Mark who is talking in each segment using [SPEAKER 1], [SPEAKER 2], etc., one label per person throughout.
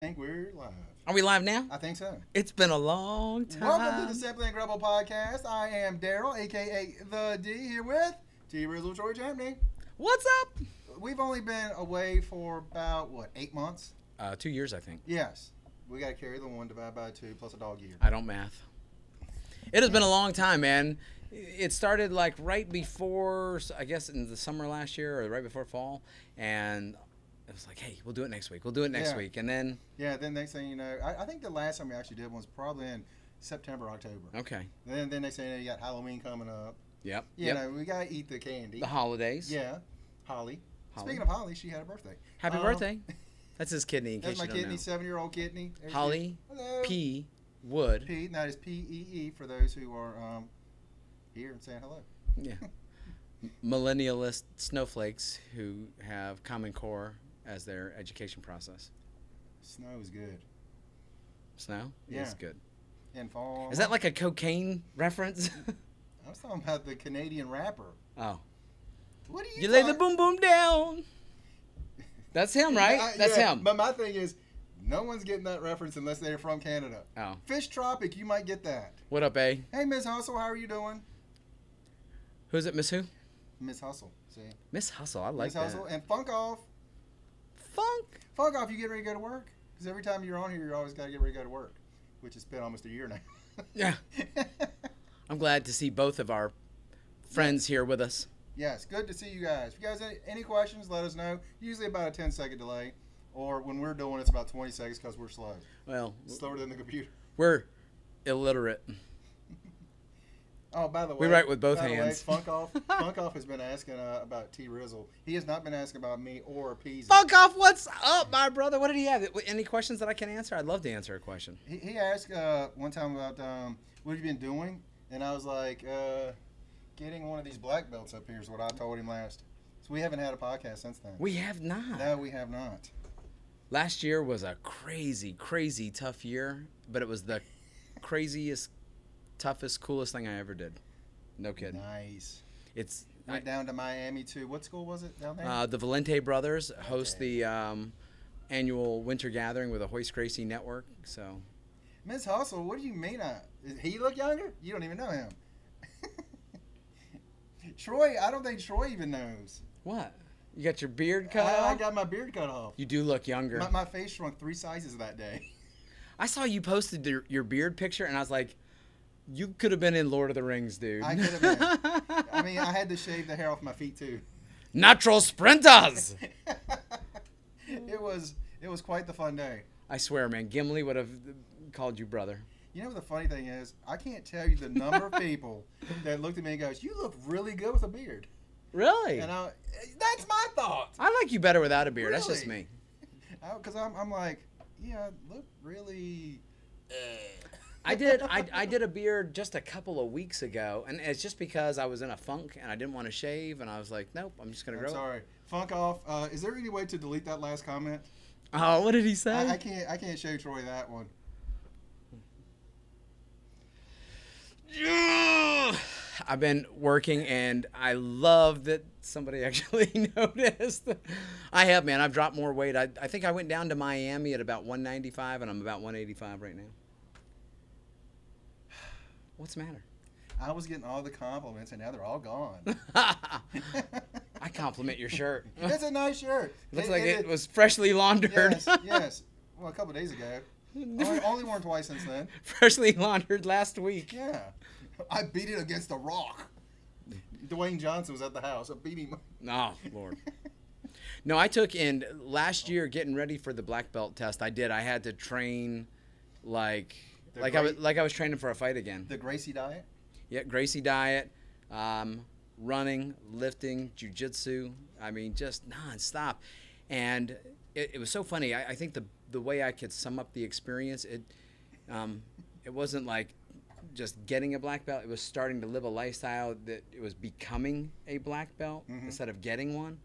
[SPEAKER 1] Think we're live.
[SPEAKER 2] Are we live now?
[SPEAKER 1] I think so.
[SPEAKER 2] It's been a long time.
[SPEAKER 1] Welcome to the Simply Incredible Podcast. I am Daryl, aka The D, here with T. Rizzle, Troy Champney.
[SPEAKER 2] What's up?
[SPEAKER 1] We've only been away for about, 8 months?
[SPEAKER 2] 2 years, I think.
[SPEAKER 1] Yes. We got to carry the 1 divided by 2 plus a dog year.
[SPEAKER 2] I don't math. It has been a long time, man. It started like right before, I guess, in the summer last year or right before fall, and it was like, hey, we'll do it next week. We'll do it next week, and then.
[SPEAKER 1] Yeah. Then next thing you know, I think the last time we actually did one was probably in September, October.
[SPEAKER 2] Okay.
[SPEAKER 1] Then next thing you know, you got Halloween coming up.
[SPEAKER 2] Yep.
[SPEAKER 1] You know, we got to eat the candy.
[SPEAKER 2] The holidays.
[SPEAKER 1] Yeah. Holly. Speaking of Holly, she had a birthday.
[SPEAKER 2] Happy birthday. That's his kidney. In
[SPEAKER 1] That's
[SPEAKER 2] case
[SPEAKER 1] my
[SPEAKER 2] you
[SPEAKER 1] kidney,
[SPEAKER 2] don't know.
[SPEAKER 1] 7-year-old kidney.
[SPEAKER 2] Holly
[SPEAKER 1] Hello.
[SPEAKER 2] P. Wood.
[SPEAKER 1] P. That is P-E-E for those who are here and saying hello.
[SPEAKER 2] Yeah. Millennialist snowflakes who have Common Core as their education process.
[SPEAKER 1] Snow is good.
[SPEAKER 2] Snow?
[SPEAKER 1] Yeah.
[SPEAKER 2] Is good.
[SPEAKER 1] And fall.
[SPEAKER 2] Is that like a cocaine reference?
[SPEAKER 1] I was talking about the Canadian rapper.
[SPEAKER 2] Oh.
[SPEAKER 1] What are
[SPEAKER 2] You lay the boom boom down. That's him, right? That's him.
[SPEAKER 1] But my thing is, no one's getting that reference unless they're from Canada.
[SPEAKER 2] Oh.
[SPEAKER 1] Fish Tropic, you might get that.
[SPEAKER 2] What up, A?
[SPEAKER 1] Hey, Miss Hustle, how are you doing?
[SPEAKER 2] Who's it, Miss who?
[SPEAKER 1] Miss Hustle, see?
[SPEAKER 2] Miss Hustle, I like
[SPEAKER 1] Miss
[SPEAKER 2] that.
[SPEAKER 1] Hustle and Funk Off.
[SPEAKER 2] Funk?
[SPEAKER 1] Funk Off, you get ready to go to work? Because every time you're on here, you always got to get ready to go to work, which has been almost a year now.
[SPEAKER 2] Yeah. I'm glad to see both of our friends here with us.
[SPEAKER 1] Yes, good to see you guys. If you guys have any questions, let us know. Usually about a 10-second delay. Or when we're doing it's about 20 seconds because we're slow.
[SPEAKER 2] Well,
[SPEAKER 1] Slower than the computer.
[SPEAKER 2] we're illiterate.
[SPEAKER 1] Oh, by the way.
[SPEAKER 2] We write with both
[SPEAKER 1] by the way,
[SPEAKER 2] hands.
[SPEAKER 1] Funk Off has been asking about T. Rizzle. He has not been asking about me or Peasy.
[SPEAKER 2] Funk Off, what's up, my brother? What did he have? Any questions that I can answer? I'd love to answer a question.
[SPEAKER 1] He asked one time about what have you been doing? And I was like, getting one of these black belts up here is what I told him last. So we haven't had a podcast since then.
[SPEAKER 2] We have not.
[SPEAKER 1] No, we have not.
[SPEAKER 2] Last year was a crazy, crazy tough year, but it was the craziest, toughest, coolest thing I ever did. No kidding.
[SPEAKER 1] Nice.
[SPEAKER 2] It's
[SPEAKER 1] Went down to Miami too. What school was it down there?
[SPEAKER 2] the Valente brothers host the annual winter gathering with the Hoist Gracie Network. So,
[SPEAKER 1] Miss Hustle, what do you mean? Does he look younger? You don't even know him. Troy, I don't think Troy even knows.
[SPEAKER 2] what? You got your beard cut
[SPEAKER 1] I
[SPEAKER 2] off?
[SPEAKER 1] got my beard cut off.
[SPEAKER 2] You do look younger.
[SPEAKER 1] My face shrunk 3 sizes that day.
[SPEAKER 2] I saw you posted your beard picture, and I was like, you could have been in Lord of the Rings, dude.
[SPEAKER 1] I could have been. I mean, I had to shave the hair off my feet too.
[SPEAKER 2] Natural sprinters!
[SPEAKER 1] It was quite the fun day.
[SPEAKER 2] I swear, man, Gimli would have called you brother.
[SPEAKER 1] You know what the funny thing is? I can't tell you the number of people that looked at me and goes, "You look really good with a beard."
[SPEAKER 2] Really?
[SPEAKER 1] And that's my thought.
[SPEAKER 2] I like you better without a beard. That's just
[SPEAKER 1] Really?
[SPEAKER 2] me.
[SPEAKER 1] Because I'm like, yeah, look really.
[SPEAKER 2] I did a beard just a couple of weeks ago, and it's just because I was in a funk and I didn't want to shave, and I was like, nope, I'm just gonna
[SPEAKER 1] I'm
[SPEAKER 2] grow it.
[SPEAKER 1] sorry. Funk Off. Is there any way to delete that last comment?
[SPEAKER 2] Oh, what did he say?
[SPEAKER 1] I can't show Troy that one.
[SPEAKER 2] I've been working, and I love that somebody actually noticed. I have, man. I've dropped more weight. I think I went down to Miami at about 195, and I'm about 185 right now. What's the matter?
[SPEAKER 1] I was getting all the compliments, and now they're all gone.
[SPEAKER 2] I compliment your shirt.
[SPEAKER 1] It's a nice shirt.
[SPEAKER 2] Looks like it was freshly laundered.
[SPEAKER 1] Yes, yes. Well, a couple days ago. Only worn twice since then.
[SPEAKER 2] Freshly laundered last week.
[SPEAKER 1] Yeah. I beat it against a rock. Dwayne Johnson was at the house. I beat him.
[SPEAKER 2] Oh, Lord. No, I took in last year getting ready for the black belt test. I had to train like I was training for a fight again.
[SPEAKER 1] The Gracie diet?
[SPEAKER 2] Yeah, Gracie diet, running, lifting, jiu-jitsu. I mean, just nonstop. And it was so funny. I think the way I could sum up the experience, it wasn't like just getting a black belt. It was starting to live a lifestyle that it was becoming a black belt instead of getting one.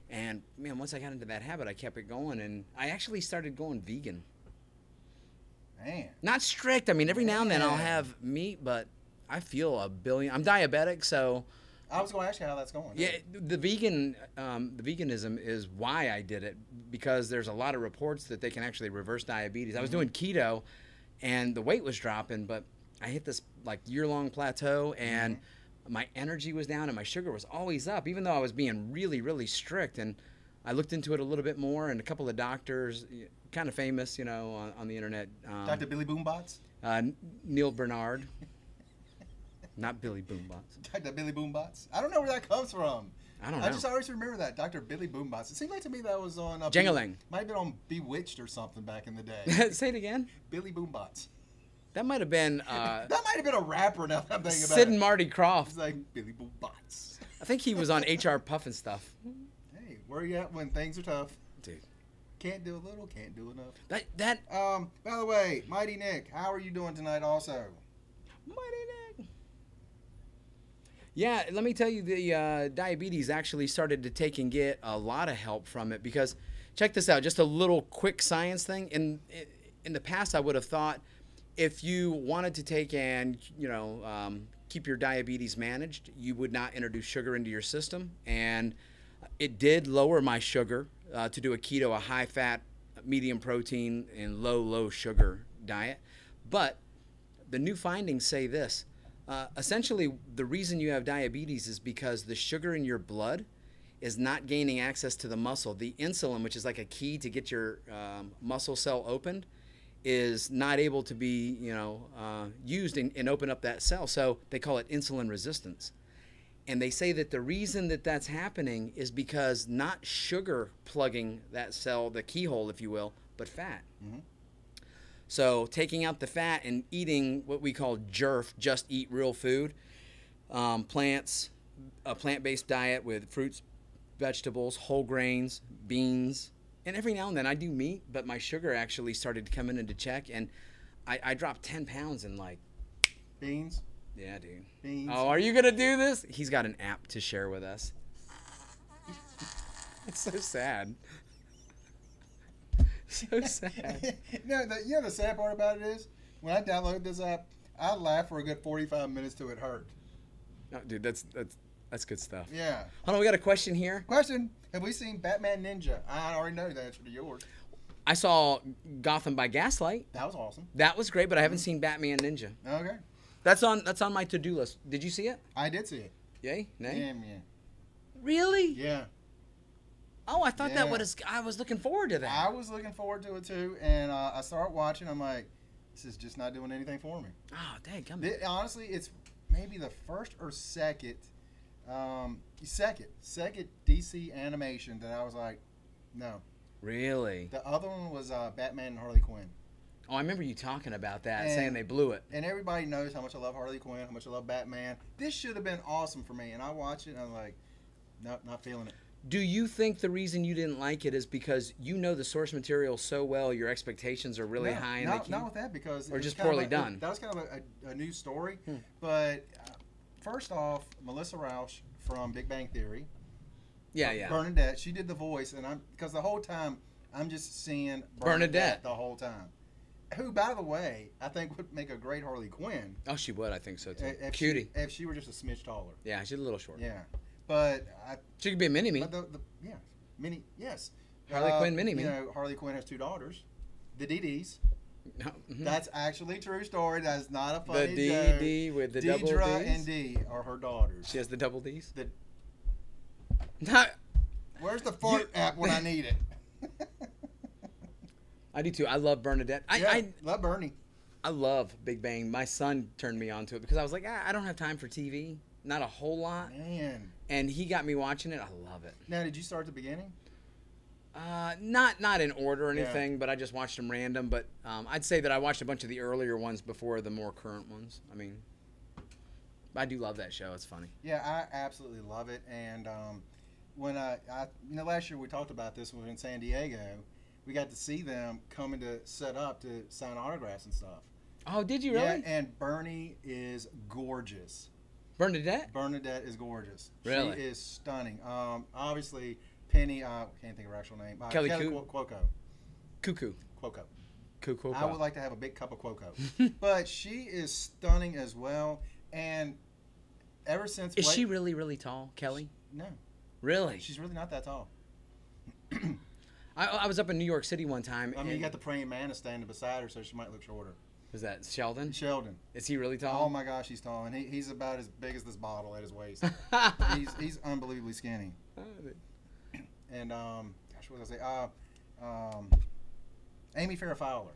[SPEAKER 2] And, man, once I got into that habit, I kept it going. And I actually started going vegan.
[SPEAKER 1] Man.
[SPEAKER 2] Not strict. I mean, every now and then I'll have meat, but I feel a billion. I'm diabetic, so
[SPEAKER 1] I was going to ask you how that's going.
[SPEAKER 2] Yeah, the veganism is why I did it, because there's a lot of reports that they can actually reverse diabetes. I was doing keto, and the weight was dropping, but I hit this like year-long plateau, and my energy was down, and my sugar was always up, even though I was being really, really strict. And I looked into it a little bit more, and a couple of doctors, kind of famous, you know, on the internet.
[SPEAKER 1] Dr. Billy Boombots?
[SPEAKER 2] Neil Bernard. Not Billy Boombots.
[SPEAKER 1] Dr. Billy Boombots? I don't know where that comes from.
[SPEAKER 2] I don't know.
[SPEAKER 1] I just always remember that, Dr. Billy Boombots. It seemed like to me that was on...
[SPEAKER 2] Jangalang.
[SPEAKER 1] Might have been on Bewitched or something back in the day.
[SPEAKER 2] Say it again.
[SPEAKER 1] Billy Boombots.
[SPEAKER 2] That might have been...
[SPEAKER 1] that might have been a rapper now that I'm thinking about
[SPEAKER 2] Sid and
[SPEAKER 1] it.
[SPEAKER 2] Marty Krofft.
[SPEAKER 1] It's like Billy Boombots.
[SPEAKER 2] I think he was on HR Puff and stuff.
[SPEAKER 1] Hey, where are you at when things are tough?
[SPEAKER 2] Dude.
[SPEAKER 1] Can't do a little, can't do enough.
[SPEAKER 2] That
[SPEAKER 1] By the way, Mighty Nick, how are you doing tonight also?
[SPEAKER 2] Mighty Nick. Yeah, let me tell you, the diabetes actually started to take and get a lot of help from it, because check this out, just a little quick science thing. In the past, I would have thought if you wanted to take and, you know, keep your diabetes managed, you would not introduce sugar into your system. And it did lower my sugar to do a keto, a high fat, medium protein, and low sugar diet. But the new findings say this. Essentially, the reason you have diabetes is because the sugar in your blood is not gaining access to the muscle. The insulin, which is like a key to get your muscle cell opened, is not able to be, you know, used and open up that cell. So they call it insulin resistance. And they say that the reason that that's happening is because not sugar plugging that cell, the keyhole, if you will, but fat. Mm-hmm. So taking out the fat and eating what we call JERF, just eat real food, plants, a plant-based diet with fruits, vegetables, whole grains, beans, and every now and then I do meat, but my sugar actually started coming into check, and I dropped 10 pounds in like...
[SPEAKER 1] Beans?
[SPEAKER 2] Yeah, dude.
[SPEAKER 1] Beans.
[SPEAKER 2] Oh, are you going to do this? He's got an app to share with us. It's so sad. So sad.
[SPEAKER 1] You know the sad part about it is, when I download this app, I laugh for a good 45 minutes till it hurt.
[SPEAKER 2] No, dude, that's good stuff.
[SPEAKER 1] Yeah.
[SPEAKER 2] Hold on, we got a question here.
[SPEAKER 1] Question: have we seen Batman Ninja? I already know the answer to yours.
[SPEAKER 2] I saw Gotham by Gaslight.
[SPEAKER 1] That was awesome.
[SPEAKER 2] That was great, but I haven't seen Batman Ninja.
[SPEAKER 1] Okay.
[SPEAKER 2] That's on my to-do list. Did you see it?
[SPEAKER 1] I did see it.
[SPEAKER 2] Yay? Nay?
[SPEAKER 1] Yeah.
[SPEAKER 2] Really?
[SPEAKER 1] Yeah.
[SPEAKER 2] Oh, I thought that was. I was looking forward to that.
[SPEAKER 1] I was looking forward to it too, and I started watching. I'm like, this is just not doing anything for me.
[SPEAKER 2] Oh, dang, come
[SPEAKER 1] Honestly, it's maybe the first or second DC animation that I was like, no.
[SPEAKER 2] Really?
[SPEAKER 1] The other one was Batman and Harley Quinn.
[SPEAKER 2] Oh, I remember you talking about that, saying they blew it.
[SPEAKER 1] And everybody knows how much I love Harley Quinn, how much I love Batman. This should have been awesome for me. And I watched it, and I'm like, nope, not feeling it.
[SPEAKER 2] Do you think the reason you didn't like it is because you know the source material so well, your expectations are really high? And
[SPEAKER 1] not with that, because...
[SPEAKER 2] Or just poorly done?
[SPEAKER 1] That was kind of a new story. But first off, Melissa Rauch from Big Bang Theory.
[SPEAKER 2] Yeah.
[SPEAKER 1] Bernadette, she did the voice, and because the whole time, I'm just seeing Bernadette the whole time. Who, by the way, I think would make a great Harley Quinn.
[SPEAKER 2] Oh, she would. I think so, too.
[SPEAKER 1] Cutie. If she were just a smidge taller.
[SPEAKER 2] Yeah, she's a little short.
[SPEAKER 1] Yeah. But
[SPEAKER 2] she could be a mini-me.
[SPEAKER 1] Yeah. Mini, yes.
[SPEAKER 2] Harley Quinn mini-me.
[SPEAKER 1] You know, Harley Quinn has 2 daughters. The DDs.
[SPEAKER 2] No. Mm-hmm.
[SPEAKER 1] That's actually a true story. That's not a funny
[SPEAKER 2] the
[SPEAKER 1] joke.
[SPEAKER 2] D with the double D's?
[SPEAKER 1] Deidre and D are her daughters.
[SPEAKER 2] She has the double D's?
[SPEAKER 1] No. Where's the fart app when I need it?
[SPEAKER 2] I do too. I love Bernadette. I
[SPEAKER 1] love Bernie.
[SPEAKER 2] I love Big Bang. My son turned me on to it because I was like, I don't have time for TV. Not a whole lot.
[SPEAKER 1] Man.
[SPEAKER 2] And he got me watching it. I love it.
[SPEAKER 1] Now, did you start at the beginning?
[SPEAKER 2] Not in order or anything, but I just watched them random. But I'd say that I watched a bunch of the earlier ones before the more current ones. I mean, I do love that show. It's funny.
[SPEAKER 1] Yeah, I absolutely love it. And when last year we talked about this when we were in San Diego. We got to see them coming to set up to sign autographs and stuff.
[SPEAKER 2] Oh, did you really?
[SPEAKER 1] Yeah, and Bernie is gorgeous.
[SPEAKER 2] Bernadette?
[SPEAKER 1] Bernadette is gorgeous.
[SPEAKER 2] Really?
[SPEAKER 1] She is stunning. Obviously, Penny, can't think of her actual name.
[SPEAKER 2] Kelly
[SPEAKER 1] Cuoco.
[SPEAKER 2] Cuckoo.
[SPEAKER 1] Cuoco. I would like to have a big cup of Cuoco. But she is stunning as well. And ever since.
[SPEAKER 2] Is she really, really tall, Kelly?
[SPEAKER 1] No.
[SPEAKER 2] Really?
[SPEAKER 1] She's really not that tall.
[SPEAKER 2] I was up in New York City one time.
[SPEAKER 1] I mean, you got the praying mantis standing beside her, so she might look shorter.
[SPEAKER 2] Is that Sheldon?
[SPEAKER 1] Sheldon.
[SPEAKER 2] Is he really tall?
[SPEAKER 1] Oh my gosh, he's tall, and he's about as big as this bottle at his waist. he's unbelievably skinny. And gosh, what was I say? Amy Farrah Fowler,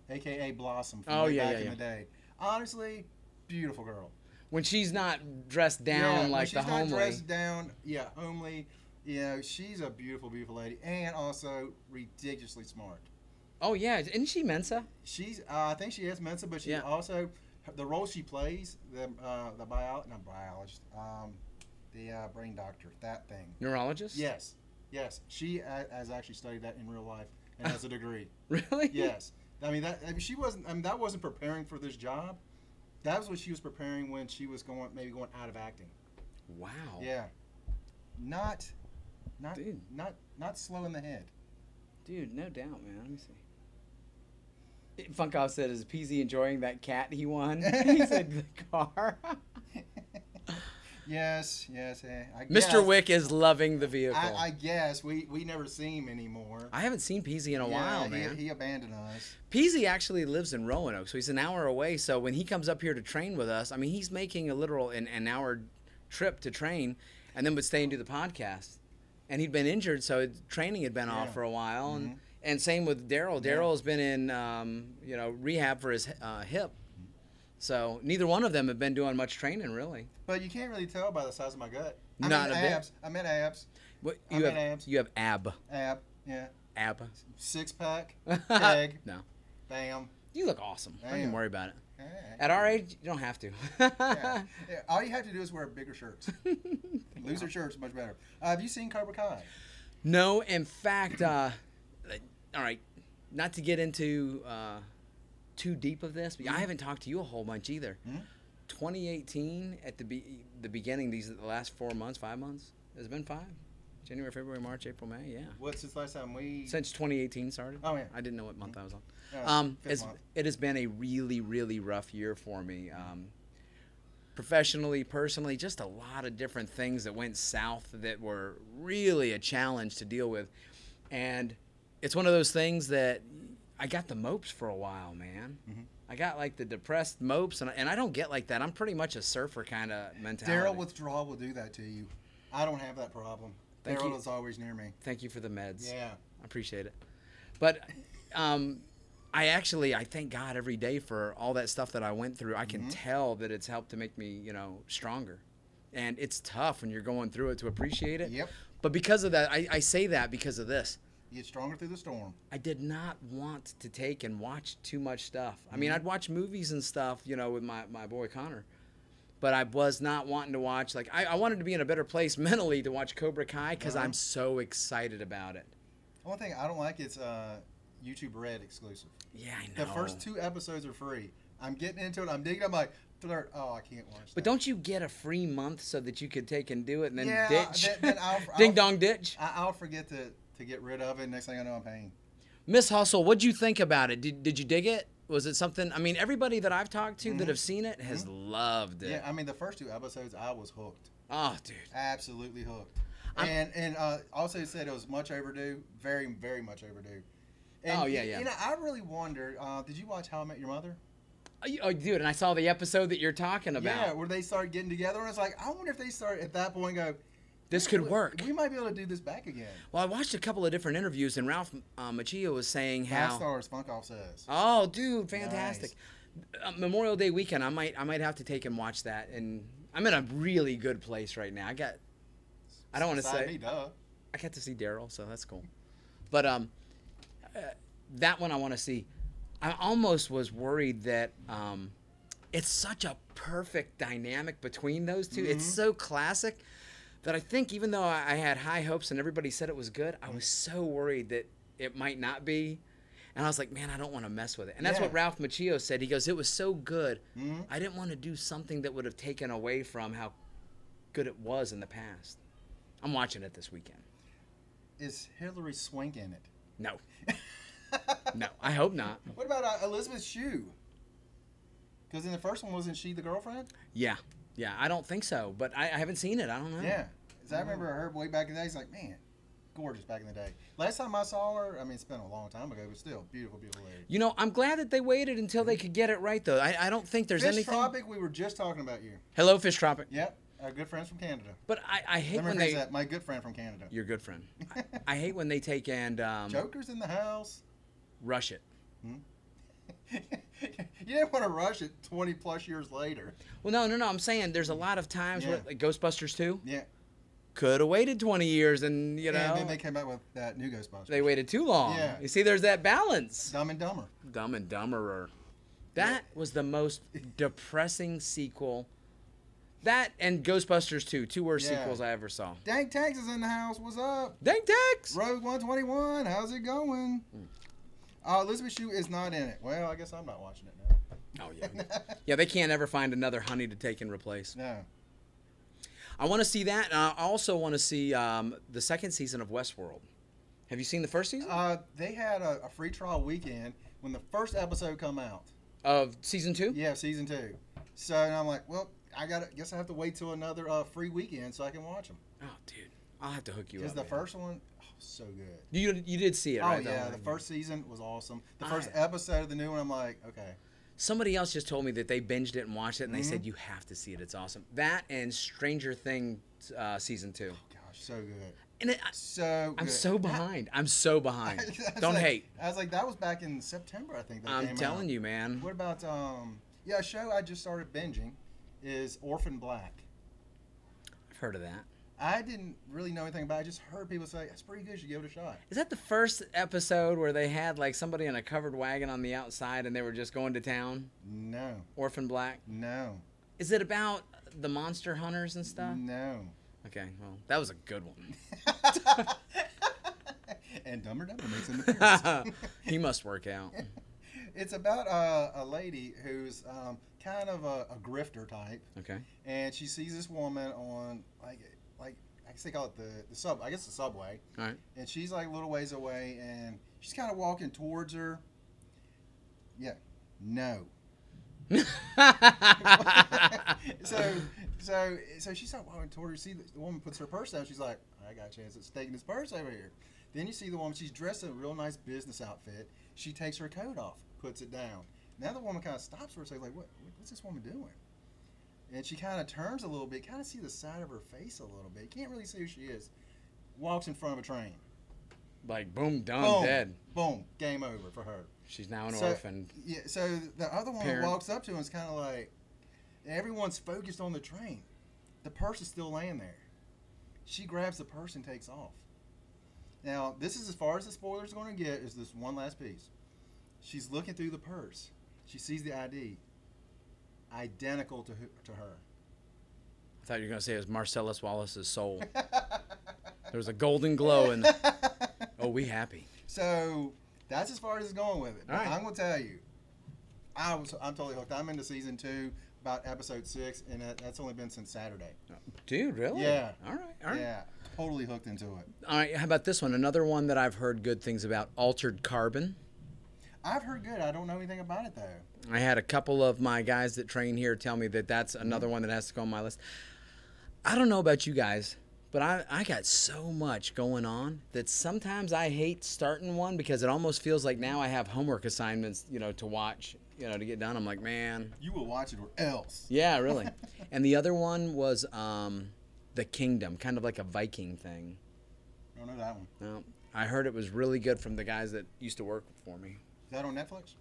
[SPEAKER 1] aka Blossom from way back in the day. Honestly, beautiful girl.
[SPEAKER 2] When she's not dressed down like the homely.
[SPEAKER 1] She's not dressed down, homely. You know, she's a beautiful, beautiful lady, and also ridiculously smart.
[SPEAKER 2] Oh yeah, isn't she Mensa?
[SPEAKER 1] She's, I think she is Mensa, but she also, the role she plays, the brain doctor, that thing.
[SPEAKER 2] Neurologist?
[SPEAKER 1] Yes. She has actually studied that in real life and has a degree.
[SPEAKER 2] Really?
[SPEAKER 1] Yes. She wasn't. that wasn't preparing for this job. That was what she was preparing when she was going out of acting.
[SPEAKER 2] Wow.
[SPEAKER 1] Yeah. Not slow in the head.
[SPEAKER 2] Dude, no doubt, man. Let me see. Funkoff said, "Is PZ enjoying that cat he won?" He said, "The car."
[SPEAKER 1] Yes.
[SPEAKER 2] Mr. Wick is loving the vehicle.
[SPEAKER 1] I guess we never see him anymore.
[SPEAKER 2] I haven't seen Peasy in a while, man.
[SPEAKER 1] He abandoned us.
[SPEAKER 2] Peasy actually lives in Roanoke, so he's an hour away. So when he comes up here to train with us, I mean, he's making a literal an hour trip to train, and then would stay and do the podcast. And he'd been injured, so training had been off for a while, and same with Daryl. Daryl has been in rehab for his hip. So neither one of them have been doing much training, really.
[SPEAKER 1] But you can't really tell by the size of my gut.
[SPEAKER 2] Not a bit.
[SPEAKER 1] I meant abs.
[SPEAKER 2] What, you have abs? You have ab.
[SPEAKER 1] Ab, yeah.
[SPEAKER 2] Ab.
[SPEAKER 1] Six pack. Egg.
[SPEAKER 2] No.
[SPEAKER 1] Bam.
[SPEAKER 2] You look awesome. Don't even worry about it.
[SPEAKER 1] Hey.
[SPEAKER 2] At our age, you don't have to.
[SPEAKER 1] All you have to do is wear bigger shirts. Looser shirts, much better. Have you seen Cobra Kai?
[SPEAKER 2] No. In fact, all right, not to get into too deep of this, but I haven't talked to you a whole bunch either. 2018 at the beginning, the last 4 months, 5 months. Has it been 5? January, February, March, April, May. Yeah.
[SPEAKER 1] What, since last time
[SPEAKER 2] Since 2018 started.
[SPEAKER 1] Oh yeah.
[SPEAKER 2] I didn't know what month I was on.
[SPEAKER 1] Fifth month.
[SPEAKER 2] It has been a really, really rough year for me. Professionally, personally, just a lot of different things that went south that were really a challenge to deal with. And it's one of those things that I got the mopes for a while, man. I got like the depressed mopes, and I don't get like that. I'm pretty much a surfer kind of mentality.
[SPEAKER 1] Daryl withdrawal will do that to you. I don't have that problem. Daryl is always near me.
[SPEAKER 2] Thank you for the meds.
[SPEAKER 1] Yeah.
[SPEAKER 2] I appreciate it. But I thank God every day for all that stuff that I went through. I can tell that it's helped to make me, stronger. And it's tough when you're going through it to appreciate it.
[SPEAKER 1] Yep.
[SPEAKER 2] But because of that, I say that because of this.
[SPEAKER 1] You get stronger through the storm.
[SPEAKER 2] I did not want to take and watch too much stuff. I mean, I'd watch movies and stuff, with my boy Connor. But I was not wanting to watch, I wanted to be in a better place mentally to watch Cobra Kai because I'm so excited about it.
[SPEAKER 1] One thing I don't like is YouTube Red exclusive.
[SPEAKER 2] Yeah, I know.
[SPEAKER 1] The first 2 episodes are free. I'm getting into it. I'm digging. I'm like, I can't watch that.
[SPEAKER 2] But don't you get a free month so that you could take and do it and then ditch?
[SPEAKER 1] Then
[SPEAKER 2] Ding dong ditch?
[SPEAKER 1] I'll forget to get rid of it. Next thing I know, I'm paying.
[SPEAKER 2] Miss Hustle, what'd you think about it? Did you dig it? Was it something? I mean, everybody that I've talked to that have seen it has loved it.
[SPEAKER 1] Yeah, I mean, the first 2 episodes, I was hooked.
[SPEAKER 2] Oh, dude.
[SPEAKER 1] Absolutely hooked. And also said it was much overdue. Very, very much overdue. And, I really wondered, did you watch How I Met Your Mother?
[SPEAKER 2] Oh, dude, and I saw the episode that you're talking about.
[SPEAKER 1] Yeah, where they started getting together, and it's like, I wonder if they start at that point go,
[SPEAKER 2] this could work.
[SPEAKER 1] We might be able to do this back again.
[SPEAKER 2] Well, I watched a couple of different interviews, and Ralph Macchio was saying how...
[SPEAKER 1] 5 stars, Funkoff says.
[SPEAKER 2] Oh, dude, fantastic. Nice. Memorial Day weekend, I might have to take and watch that, and I'm in a really good place right now. I don't want to say...
[SPEAKER 1] Me, duh.
[SPEAKER 2] I got to see Daryl, so that's cool. But that one I want to see. I almost was worried that it's such a perfect dynamic between those two. It's so classic that I think even though I had high hopes and everybody said it was good, I was so worried that it might not be. And I was like, man, I don't want to mess with it. And that's what Ralph Macchio said. He goes, it was so good. I didn't want to do something that would have taken away from how good it was in the past. I'm watching it this weekend.
[SPEAKER 1] Is Hilary Swank in it?
[SPEAKER 2] No. No, I hope not.
[SPEAKER 1] What about Elizabeth Shue? Because in the first one, wasn't she the girlfriend?
[SPEAKER 2] Yeah. Yeah, I don't think so, but I haven't seen it. I don't know.
[SPEAKER 1] Yeah. 'Cause I remember her way back in the day. He's like, man, gorgeous back in the day. Last time I saw her, I mean, it's been a long time ago, but still, beautiful, beautiful lady.
[SPEAKER 2] You know, I'm glad that they waited until they could get it right, though. I don't think there's
[SPEAKER 1] Fish
[SPEAKER 2] anything.
[SPEAKER 1] Tropic, we were just talking about you.
[SPEAKER 2] Hello, Fish Tropic.
[SPEAKER 1] Yep. Our good friends from Canada.
[SPEAKER 2] But I hate
[SPEAKER 1] Let me
[SPEAKER 2] when
[SPEAKER 1] rephrase
[SPEAKER 2] they.
[SPEAKER 1] that. My good friend from Canada.
[SPEAKER 2] Your good friend. I hate when they take and
[SPEAKER 1] Joker's in the house.
[SPEAKER 2] rush it.
[SPEAKER 1] You didn't want to rush it 20 plus years later.
[SPEAKER 2] Well, no. I'm saying there's a lot of times
[SPEAKER 1] Yeah.
[SPEAKER 2] where like Ghostbusters 2
[SPEAKER 1] Yeah.
[SPEAKER 2] could have waited 20 years, and you know
[SPEAKER 1] And then they came out with that new Ghostbusters.
[SPEAKER 2] they waited too long.
[SPEAKER 1] Yeah.
[SPEAKER 2] You see, there's that balance.
[SPEAKER 1] Dumb and Dumber.
[SPEAKER 2] Dumb and Dumberer. That was the most depressing sequel. That and Ghostbusters 2, two worst
[SPEAKER 1] Yeah.
[SPEAKER 2] sequels I ever saw.
[SPEAKER 1] Dank Tanks is in the house. What's up?
[SPEAKER 2] Dang Tex!
[SPEAKER 1] Rogue 121. How's it going? Elizabeth Shue is not in it. Well, I guess I'm not watching it now.
[SPEAKER 2] Oh yeah, yeah. They can't ever find another Honey to take and replace.
[SPEAKER 1] No.
[SPEAKER 2] I want to see that. And I also want to see the second season of Westworld. Have you seen the first season
[SPEAKER 1] They had a free trial weekend when the first episode come out.
[SPEAKER 2] of season 2?
[SPEAKER 1] Yeah, season 2. So and I'm like, well, guess I have to wait till another free weekend so I can watch them.
[SPEAKER 2] Oh, dude, I'll have to hook you up.
[SPEAKER 1] Because the
[SPEAKER 2] man.
[SPEAKER 1] first one, so good.
[SPEAKER 2] You did see it, right?
[SPEAKER 1] Oh yeah,
[SPEAKER 2] though?
[SPEAKER 1] the first season was awesome. The first episode of the new one, I'm like, okay.
[SPEAKER 2] Somebody else just told me that they binged it and watched it, and they
[SPEAKER 1] Mm-hmm.
[SPEAKER 2] said you have to see it. It's awesome. That and Stranger Things season 2.
[SPEAKER 1] Gosh, so good.
[SPEAKER 2] And
[SPEAKER 1] So good.
[SPEAKER 2] I'm so behind. I'm so behind.
[SPEAKER 1] I was
[SPEAKER 2] Don't
[SPEAKER 1] like-
[SPEAKER 2] hate.
[SPEAKER 1] I was like, that was back in September, I think. That
[SPEAKER 2] I'm
[SPEAKER 1] came
[SPEAKER 2] telling
[SPEAKER 1] out.
[SPEAKER 2] you, man.
[SPEAKER 1] What about a show I just started binging is Orphan Black.
[SPEAKER 2] I've heard of that.
[SPEAKER 1] I didn't really know anything about it. I just heard people say it's pretty good. You should give it a shot.
[SPEAKER 2] Is that the first episode where they had like somebody in a covered wagon on the outside and they were just going to town?
[SPEAKER 1] No,
[SPEAKER 2] Orphan Black.
[SPEAKER 1] no,
[SPEAKER 2] Is it about the monster hunters and stuff?
[SPEAKER 1] no.
[SPEAKER 2] Okay, well, that was a good one.
[SPEAKER 1] And Dumber Dumber makes an appearance.
[SPEAKER 2] He must work out.
[SPEAKER 1] It's about a lady who's kind of a grifter type,
[SPEAKER 2] Okay.
[SPEAKER 1] and she sees this woman on like I guess they call it the sub. I guess the subway.
[SPEAKER 2] All right.
[SPEAKER 1] And she's like a little ways away, and she's kind of walking towards her. Yeah, no. so she's like walking toward her. See, the woman puts her purse down. She's like, I got a chance at taking this purse over here. Then you see the woman. She's dressed in a real nice business outfit. She takes her coat off, puts it down. Now the woman kind of stops for a second, like, what's this woman doing? And she kind of turns a little bit, kind of see the side of her face a little bit. You can't really see who she is. Walks in front of a train.
[SPEAKER 2] Like, boom, done,
[SPEAKER 1] Boom,
[SPEAKER 2] dead.
[SPEAKER 1] boom, game over for her.
[SPEAKER 2] She's now an
[SPEAKER 1] So-
[SPEAKER 2] orphan.
[SPEAKER 1] Yeah, so the other one
[SPEAKER 2] Parent.
[SPEAKER 1] walks up to him and is kind of like, everyone's focused on the train. The purse is still laying there. She grabs the purse and takes off. Now, this is as far as the spoiler's going to get, is this one last piece. She's looking through the purse. She sees the ID. Identical to her.
[SPEAKER 2] I thought you were going to say it was Marcellus Wallace's soul. There was a golden glow in Oh, we happy.
[SPEAKER 1] So, that's as far as it's going with it. But
[SPEAKER 2] All right.
[SPEAKER 1] I'm going to tell you, I'm totally hooked. I'm into season 2, about episode 6, and that's only been since Saturday.
[SPEAKER 2] Dude, really?
[SPEAKER 1] Yeah.
[SPEAKER 2] All right.
[SPEAKER 1] Yeah, totally hooked into it.
[SPEAKER 2] All right, how about this one? Another one that I've heard good things about, Altered Carbon.
[SPEAKER 1] I've heard good. I don't know anything about it, though.
[SPEAKER 2] I had a couple of my guys that train here tell me that that's another one that has to go on my list. I don't know about you guys, but I got so much going on that sometimes I hate starting one because it almost feels like now I have homework assignments, to watch, to get done. I'm like, man.
[SPEAKER 1] You will watch it or else.
[SPEAKER 2] Yeah, really. And the other one was The Kingdom, kind of like a Viking thing.
[SPEAKER 1] I don't know that one.
[SPEAKER 2] No, I heard it was really good from the guys that used to work for me.
[SPEAKER 1] Is that on Netflix?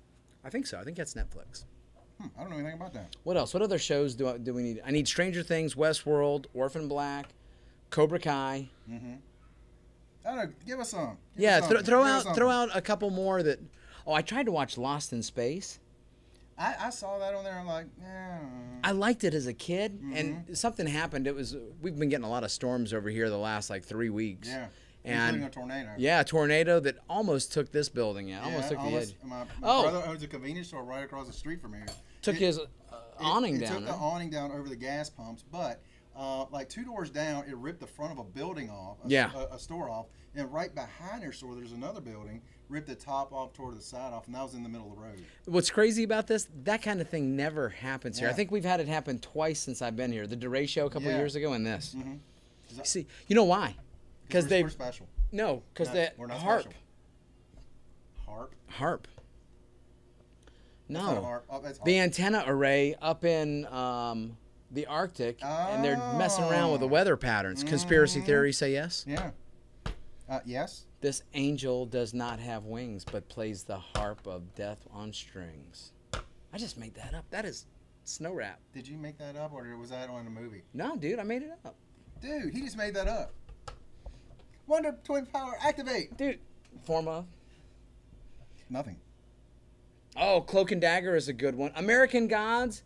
[SPEAKER 2] I think so. I think that's Netflix.
[SPEAKER 1] I don't know anything about that.
[SPEAKER 2] What else? What other shows do we need? I need Stranger Things, Westworld, Orphan Black, Cobra Kai.
[SPEAKER 1] Mm-hmm. I don't know. Give us some.
[SPEAKER 2] Yeah, throw
[SPEAKER 1] Give us
[SPEAKER 2] out
[SPEAKER 1] something.
[SPEAKER 2] a couple more that. Oh, I tried to watch Lost in Space.
[SPEAKER 1] I saw that on there. I'm like,
[SPEAKER 2] I liked it as a kid,
[SPEAKER 1] Mm-hmm.
[SPEAKER 2] and something happened. We've been getting a lot of storms over here the last 3 weeks.
[SPEAKER 1] yeah.
[SPEAKER 2] And
[SPEAKER 1] Including a tornado.
[SPEAKER 2] yeah, a tornado that almost took this building out. Almost took the edge.
[SPEAKER 1] My
[SPEAKER 2] Oh.
[SPEAKER 1] brother owns a convenience store right across the street from here.
[SPEAKER 2] Took his awning
[SPEAKER 1] it
[SPEAKER 2] down.
[SPEAKER 1] took the
[SPEAKER 2] Right?
[SPEAKER 1] awning down over the gas pumps, but like 2 doors down, it ripped the front of a building off,
[SPEAKER 2] Yeah.
[SPEAKER 1] a store off, and right behind their store, there's another building ripped the top off, tore the side off, and that was in the middle of the road.
[SPEAKER 2] What's crazy about this? That kind of thing never happens here. I
[SPEAKER 1] Yeah.
[SPEAKER 2] think we've had it happen twice since I've been here. The DeRay show a couple of
[SPEAKER 1] Yeah.
[SPEAKER 2] years ago, and this.
[SPEAKER 1] Mm-hmm.
[SPEAKER 2] See, you know why? Because
[SPEAKER 1] we're special.
[SPEAKER 2] No, because
[SPEAKER 1] We're not
[SPEAKER 2] harp.
[SPEAKER 1] special. Harp?
[SPEAKER 2] Harp.
[SPEAKER 1] That's not a
[SPEAKER 2] No.
[SPEAKER 1] harp. Oh, that's harp.
[SPEAKER 2] The antenna array up in the Arctic, and they're messing around with the weather patterns. Conspiracy theories say yes?
[SPEAKER 1] Yeah. Yes?
[SPEAKER 2] This angel does not have wings, but plays the harp of death on strings. I just made that up. That is snow rap.
[SPEAKER 1] Did you make that up, or was that on a movie?
[SPEAKER 2] No, dude, I made it up.
[SPEAKER 1] Dude, he just made that up. Wonder Twin Power, activate.
[SPEAKER 2] Dude, form of?
[SPEAKER 1] Nothing.
[SPEAKER 2] Oh, Cloak and Dagger is a good one. American Gods,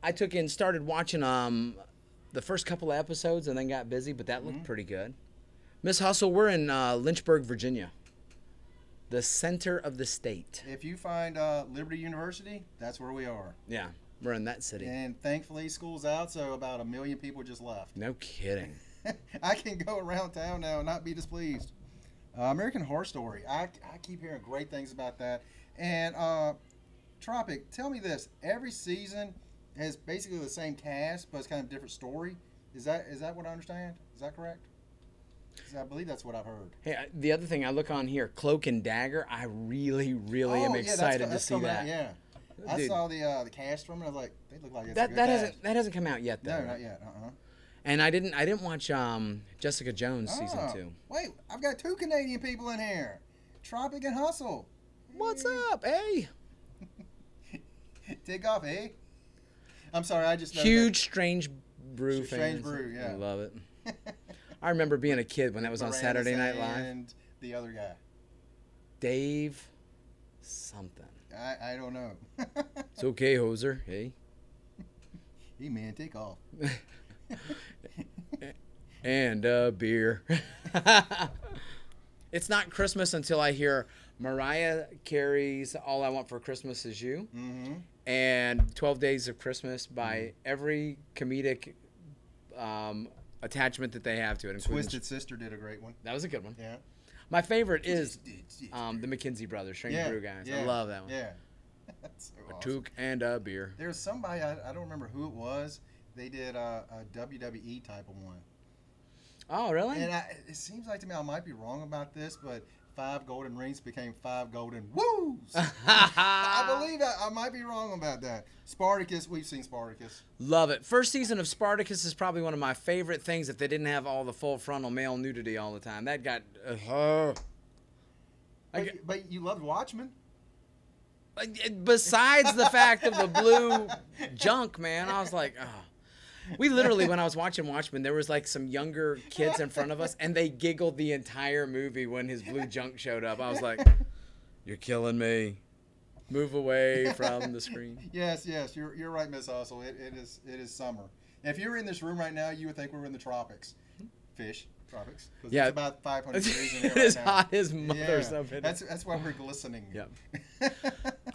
[SPEAKER 2] I took in, started watching the first couple of episodes and then got busy, but that looked pretty good. Miss Hustle, we're in Lynchburg, Virginia, the center of the state.
[SPEAKER 1] If you find Liberty University, that's where we are.
[SPEAKER 2] Yeah, we're in that city.
[SPEAKER 1] And thankfully, school's out, so about 1 million people just left.
[SPEAKER 2] No kidding.
[SPEAKER 1] I can go around town now and not be displeased. American Horror Story. I keep hearing great things about that. And Tropic, tell me this. Every season has basically the same cast, but it's kind of a different story. Is that what I understand? Is that correct? 'Cause I believe that's what I've heard.
[SPEAKER 2] Hey, the other thing I look on here, Cloak and Dagger, I really am excited to see that.
[SPEAKER 1] Yeah. I
[SPEAKER 2] Dude.
[SPEAKER 1] saw the cast from it. I was like, they look like it's a
[SPEAKER 2] That
[SPEAKER 1] good
[SPEAKER 2] that
[SPEAKER 1] cast.
[SPEAKER 2] hasn't come out yet though.
[SPEAKER 1] No, not yet.
[SPEAKER 2] And I didn't watch Jessica Jones season 2.
[SPEAKER 1] Wait, I've got 2 Canadian people in here. Tropic and Hustle.
[SPEAKER 2] What's up? Hey.
[SPEAKER 1] Take off, eh? I'm sorry, I just know
[SPEAKER 2] Huge Strange Brew
[SPEAKER 1] Strange
[SPEAKER 2] fans.
[SPEAKER 1] Brew, yeah.
[SPEAKER 2] I love it.
[SPEAKER 1] that.
[SPEAKER 2] I remember being a kid when that was on Saturday Night Live.
[SPEAKER 1] And the other guy.
[SPEAKER 2] Dave something.
[SPEAKER 1] I don't know.
[SPEAKER 2] It's okay, Hoser. Hey.
[SPEAKER 1] Hey, man, take off.
[SPEAKER 2] And beer. It's not Christmas until I hear Mariah Carey's All I Want for Christmas Is You
[SPEAKER 1] Mm-hmm.
[SPEAKER 2] and 12 Days of Christmas by every comedic attachment that they have to it. including-
[SPEAKER 1] Twisted Sister did a great one.
[SPEAKER 2] That was a good one.
[SPEAKER 1] Yeah.
[SPEAKER 2] My favorite is the McKinsey Brothers, Strange
[SPEAKER 1] Yeah,
[SPEAKER 2] Brew guys.
[SPEAKER 1] yeah,
[SPEAKER 2] I love that one.
[SPEAKER 1] Yeah. That's so
[SPEAKER 2] A
[SPEAKER 1] awesome.
[SPEAKER 2] toque and a beer.
[SPEAKER 1] There's somebody, I don't remember who it was. They did a WWE type of one.
[SPEAKER 2] Oh, really?
[SPEAKER 1] And it seems like to me I might be wrong about this, but 5 golden rings became 5 golden woos. I believe that. I might be wrong about that. Spartacus, we've seen Spartacus.
[SPEAKER 2] Love it. First season of Spartacus is probably one of my favorite things if they didn't have all the full frontal male nudity all the time. That got...
[SPEAKER 1] But you loved Watchmen.
[SPEAKER 2] Besides the fact of the blue junk, man, I was like, oh. We literally, when I was watching Watchmen, there was like some younger kids in front of us, and they giggled the entire movie when his blue junk showed up. I was like, you're killing me. Move away from the screen.
[SPEAKER 1] Yes, you're right, Miss Hustle. It is summer. If you were in this room right now, you would think we were in the tropics. Fish, tropics. 'Cause
[SPEAKER 2] Yeah.
[SPEAKER 1] it's about 500 degrees in here
[SPEAKER 2] It is
[SPEAKER 1] right now.
[SPEAKER 2] hot as mother
[SPEAKER 1] Yeah,
[SPEAKER 2] something.
[SPEAKER 1] that's why we're glistening.
[SPEAKER 2] Yep.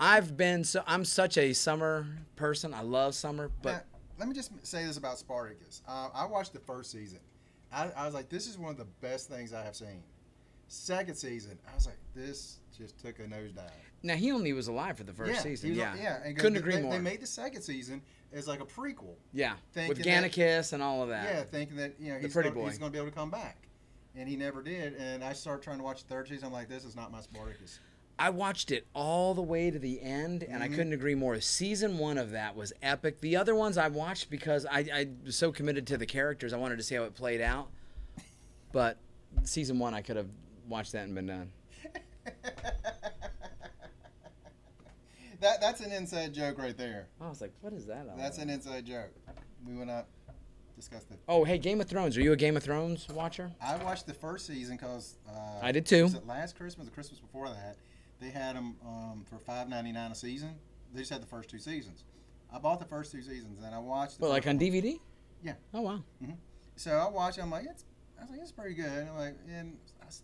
[SPEAKER 2] I'm such a summer person. I love summer, but
[SPEAKER 1] Now, let me just say this about Spartacus. I watched the first season. I was like, this is one of the best things I have seen. Second season, I was like, this just took a nosedive.
[SPEAKER 2] now he only was alive for the first season.
[SPEAKER 1] he was-
[SPEAKER 2] Yeah,
[SPEAKER 1] and
[SPEAKER 2] couldn't agree
[SPEAKER 1] they,
[SPEAKER 2] more.
[SPEAKER 1] They made the second season as like a prequel.
[SPEAKER 2] Yeah, with
[SPEAKER 1] thinking that-
[SPEAKER 2] Gannicus and all of that.
[SPEAKER 1] Yeah, thinking that he's
[SPEAKER 2] pretty
[SPEAKER 1] gonna,
[SPEAKER 2] boy.
[SPEAKER 1] he's going to be able to come back, and he never did. And I started trying to watch the third season. I'm like, this is not my Spartacus.
[SPEAKER 2] I watched it all the way to the end, and I couldn't agree more. Season 1 of that was epic. The other ones I watched because I was so committed to the characters. I wanted to see how it played out. But season 1, I could have watched that and been done.
[SPEAKER 1] That's an inside joke right there.
[SPEAKER 2] I was like, what is that?
[SPEAKER 1] That's an inside joke. We will not discuss that.
[SPEAKER 2] Oh, hey, Game of Thrones. Are you a Game of Thrones watcher?
[SPEAKER 1] I watched the first season because
[SPEAKER 2] I did too.
[SPEAKER 1] Was it last Christmas or Christmas before that? They had them for $5.99 a season. They just had the first 2 seasons. I bought the first 2 seasons and I watched.
[SPEAKER 2] Well, like on DVD?
[SPEAKER 1] Yeah.
[SPEAKER 2] Oh wow.
[SPEAKER 1] So I watched it. I'm like, it's pretty good. And I'm like, and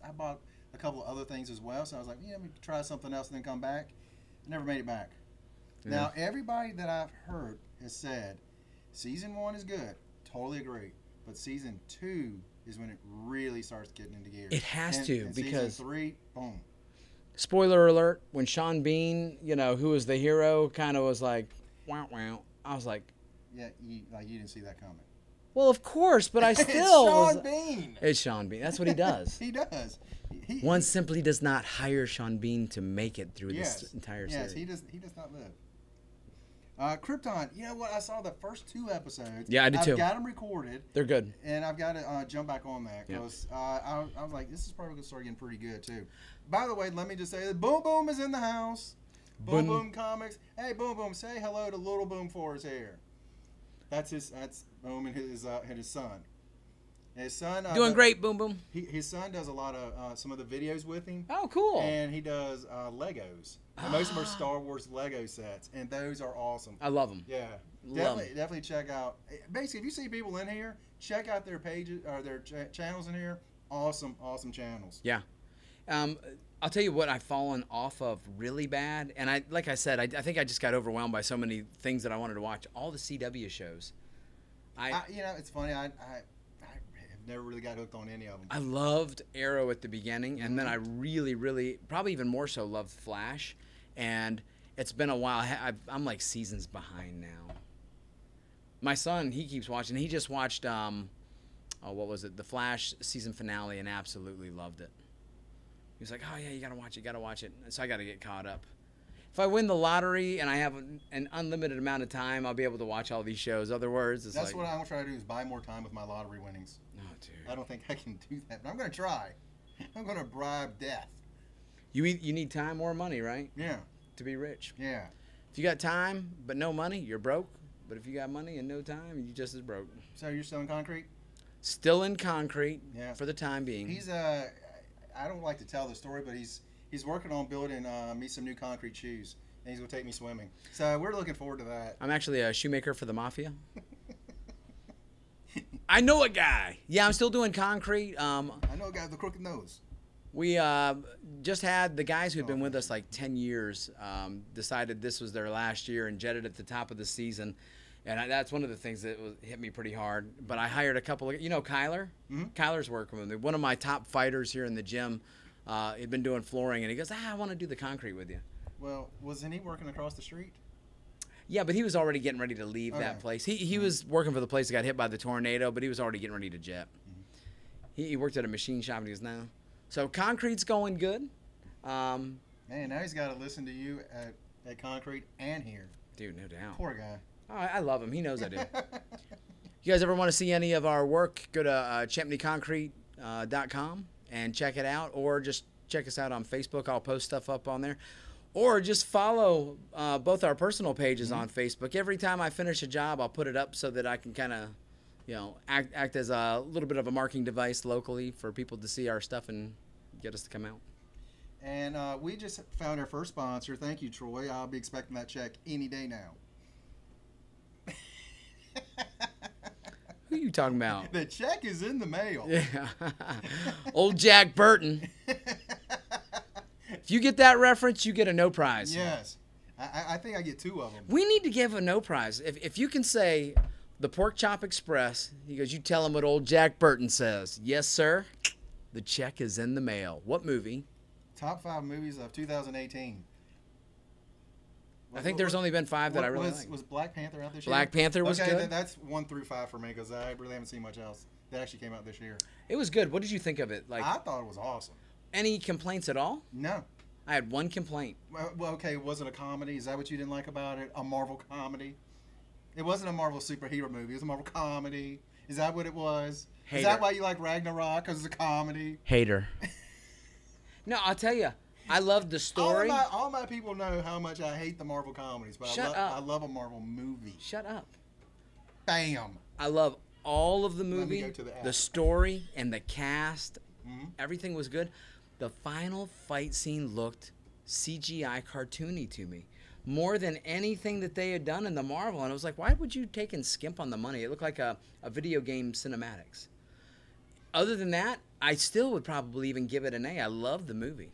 [SPEAKER 1] I bought a couple of other things as well. So I was like, let me try something else and then come back. I never made it back.
[SPEAKER 2] Yeah.
[SPEAKER 1] Now everybody that I've heard has said season 1 is good. Totally agree. But season 2 is when it really starts getting into gear.
[SPEAKER 2] It has to,
[SPEAKER 1] and
[SPEAKER 2] because
[SPEAKER 1] season 3, boom.
[SPEAKER 2] Spoiler alert, when Sean Bean, who was the hero, kind of was like, wow, wow. I was like,
[SPEAKER 1] Yeah, you didn't see that coming.
[SPEAKER 2] well, of course, but I still
[SPEAKER 1] It's Sean Bean.
[SPEAKER 2] It's Sean Bean. That's what he does.
[SPEAKER 1] He does.
[SPEAKER 2] One simply does not hire Sean Bean to make it through
[SPEAKER 1] Yes,
[SPEAKER 2] this entire
[SPEAKER 1] yes,
[SPEAKER 2] series.
[SPEAKER 1] he does not live. Krypton, you know what? I saw the first 2 episodes.
[SPEAKER 2] Yeah, I did too.
[SPEAKER 1] I've got them recorded.
[SPEAKER 2] They're good.
[SPEAKER 1] And I've got to jump back on that because I was like, this is probably going to start getting pretty good too. By the way, let me just say that Boom Boom is in the house. Boom Boom Comics. Hey, Boom Boom, say hello to Little Boom for us here. That's Boom and his son. His son
[SPEAKER 2] doing great, Boom Boom.
[SPEAKER 1] His son does a lot of some of the videos with him.
[SPEAKER 2] Oh, cool.
[SPEAKER 1] And he does Legos. And most of them are Star Wars Lego sets, and those are awesome.
[SPEAKER 2] I love them.
[SPEAKER 1] Yeah, definitely check out. Basically, if you see people in here, check out their pages or their channels in here. Awesome channels.
[SPEAKER 2] Yeah. I'll tell you what I've fallen off of really bad, and like I said, I think I just got overwhelmed by so many things that I wanted to watch. All the CW shows.
[SPEAKER 1] It's funny. I have never really got hooked on any of them.
[SPEAKER 2] I loved Arrow at the beginning, and then I really, really, probably even more so, loved Flash. And it's been a while. I'm like seasons behind now. My son, he keeps watching. He just watched, what was it? The Flash season finale, and absolutely loved it. He was like, oh, yeah, you got to watch it. So I got to get caught up. If I win the lottery and I have an unlimited amount of time, I'll be able to watch all these shows. Other words,
[SPEAKER 1] that's what I'm going to try to do is buy more time with my lottery winnings.
[SPEAKER 2] Oh, dude.
[SPEAKER 1] I don't think I can do that, but I'm going to try. I'm going to bribe death.
[SPEAKER 2] You need time or money, right?
[SPEAKER 1] Yeah.
[SPEAKER 2] To be rich.
[SPEAKER 1] Yeah.
[SPEAKER 2] If you got time but no money, you're broke. But if you got money and no time, you're just as broke.
[SPEAKER 1] So you're still in concrete?
[SPEAKER 2] Still in concrete for the time being.
[SPEAKER 1] He's I don't like to tell the story, but he's working on building me some new concrete shoes, and he's gonna take me swimming. So we're looking forward to that.
[SPEAKER 2] I'm actually a shoemaker for the mafia. I know a guy. Yeah, I'm still doing concrete.
[SPEAKER 1] I know a guy with a crooked nose.
[SPEAKER 2] We just had the guys who had been with us like 10 years decided this was their last year and jetted at the top of the season. And that's one of the things that hit me pretty hard. But I hired a couple of, Kyler? Mm-hmm. Kyler's working with me. One of my top fighters here in the gym. He'd been doing flooring, and he goes, I want to do the concrete with you.
[SPEAKER 1] Well, wasn't he working across the street?
[SPEAKER 2] Yeah, but he was already getting ready to leave that place. He was working for the place that got hit by the tornado, but he was already getting ready to jet. Mm-hmm. He worked at a machine shop, and he goes, no. So concrete's going good.
[SPEAKER 1] Man, now he's got to listen to you at concrete and here.
[SPEAKER 2] Dude, no doubt.
[SPEAKER 1] Poor guy.
[SPEAKER 2] Oh, I love him. He knows I do. You guys ever want to see any of our work, go to champneyconcrete.com and check it out, or just check us out on Facebook. I'll post stuff up on there. Or just follow both our personal pages on Facebook. Every time I finish a job, I'll put it up so that I can kind of, act as a little bit of a marketing device locally for people to see our stuff and get us to come out.
[SPEAKER 1] And we just found our first sponsor. Thank you, Troy. I'll be expecting that check any day now.
[SPEAKER 2] Who are you talking about?
[SPEAKER 1] The check is in the mail.
[SPEAKER 2] Yeah. Old Jack Burton. If you get that reference, you get a no prize.
[SPEAKER 1] Yes. I think I get 2 of them.
[SPEAKER 2] We need to give a no prize. If you can say the Pork Chop Express, he goes, you tell him what old Jack Burton says. Yes, sir. The check is in the mail. What movie?
[SPEAKER 1] Top 5 movies of 2018.
[SPEAKER 2] I think there's only been 5 that I really like.
[SPEAKER 1] Was Black Panther out this year?
[SPEAKER 2] Black Panther was good.
[SPEAKER 1] Okay, that's 1 through 5 for me because I really haven't seen much else that actually came out this year.
[SPEAKER 2] It was good. What did you think of it?
[SPEAKER 1] I thought it was awesome.
[SPEAKER 2] Any complaints at all?
[SPEAKER 1] No.
[SPEAKER 2] I had 1 complaint.
[SPEAKER 1] Well, okay, was it a comedy? Is that what you didn't like about it? A Marvel comedy? It wasn't a Marvel superhero movie. It was a Marvel comedy. Is that what it was?
[SPEAKER 2] Hater.
[SPEAKER 1] Is that why you like Ragnarok? Because it's a comedy?
[SPEAKER 2] Hater. No, I'll tell you. I love the story.
[SPEAKER 1] All my people know how much I hate the Marvel comedies, but I love a Marvel movie.
[SPEAKER 2] Shut up.
[SPEAKER 1] Bam.
[SPEAKER 2] I love all of the movie,
[SPEAKER 1] Let me go to
[SPEAKER 2] the story, and the cast.
[SPEAKER 1] Mm-hmm.
[SPEAKER 2] Everything was good. The final fight scene looked CGI cartoony to me. More than anything that they had done in the Marvel. And I was like, why would you take and skimp on the money? It looked like a video game cinematics. Other than that, I still would probably even give it an A. I love the movie.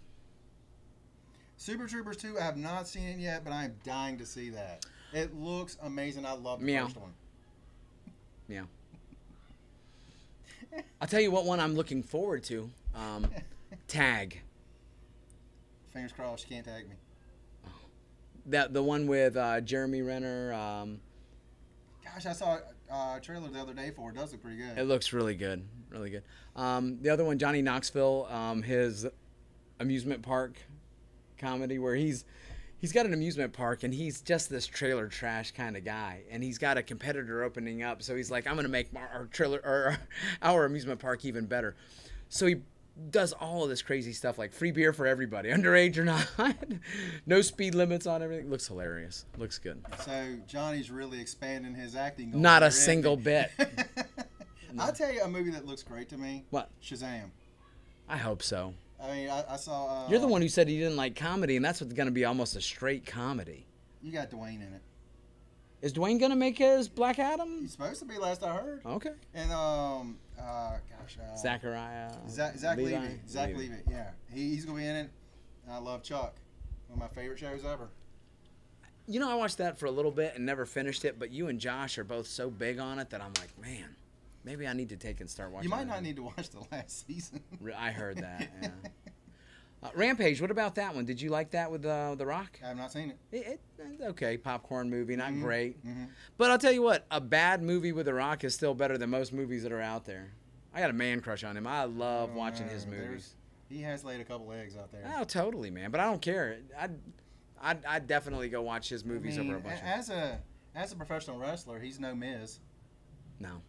[SPEAKER 1] Super Troopers 2, I have not seen it yet, but I am dying to see that. It looks amazing. I love the first one.
[SPEAKER 2] Yeah. I'll tell you what one I'm looking forward to. Tag.
[SPEAKER 1] fingers crossed, she can't tag me.
[SPEAKER 2] The one with Jeremy Renner.
[SPEAKER 1] Gosh, I saw a trailer the other day for it. It does look pretty good.
[SPEAKER 2] It looks really good, really good. The other one, Johnny Knoxville, his amusement park comedy where he's got an amusement park and he's just this trailer trash kind of guy, and he's got a competitor opening up, so he's like, I'm gonna make our trailer or our amusement park even better. So he does all of this crazy stuff like free beer for everybody, underage or not, no speed limits on everything. Looks hilarious. Looks good.
[SPEAKER 1] So Johnny's really expanding his acting goals.
[SPEAKER 2] Not a single bit. No.
[SPEAKER 1] I'll tell you a movie that looks great to me.
[SPEAKER 2] What?
[SPEAKER 1] Shazam.
[SPEAKER 2] I hope so.
[SPEAKER 1] I mean, I saw.
[SPEAKER 2] You're the one who said you didn't like comedy, and that's what's going to be almost a straight comedy.
[SPEAKER 1] You got Dwayne in it.
[SPEAKER 2] Is Dwayne going to make his Black Adam?
[SPEAKER 1] He's supposed to be, last I heard.
[SPEAKER 2] Okay.
[SPEAKER 1] And
[SPEAKER 2] Zachariah.
[SPEAKER 1] Zach
[SPEAKER 2] Levi?
[SPEAKER 1] Levy. Zach Levy. Yeah, he's gonna be in it. I love Chuck. One of my favorite shows ever.
[SPEAKER 2] You know, I watched that for a little bit and never finished it, but you and Josh are both so big on it that I'm like, man, maybe I need to take and start watching.
[SPEAKER 1] You might
[SPEAKER 2] that.
[SPEAKER 1] not need to watch the last season.
[SPEAKER 2] I heard that. Yeah. Rampage. What about that one? Did you like that with The Rock?
[SPEAKER 1] I have not seen it.
[SPEAKER 2] It's okay, popcorn movie, not great.
[SPEAKER 1] Mm-hmm.
[SPEAKER 2] But I'll tell you what, a bad movie with The Rock is still better than most movies that are out there. I got a man crush on him. I love watching his movies.
[SPEAKER 1] He has laid a couple eggs out there.
[SPEAKER 2] Oh, totally, man. But I don't care. I'd definitely go watch his movies over a bunch of.
[SPEAKER 1] As a professional wrestler, he's no Miz.
[SPEAKER 2] No.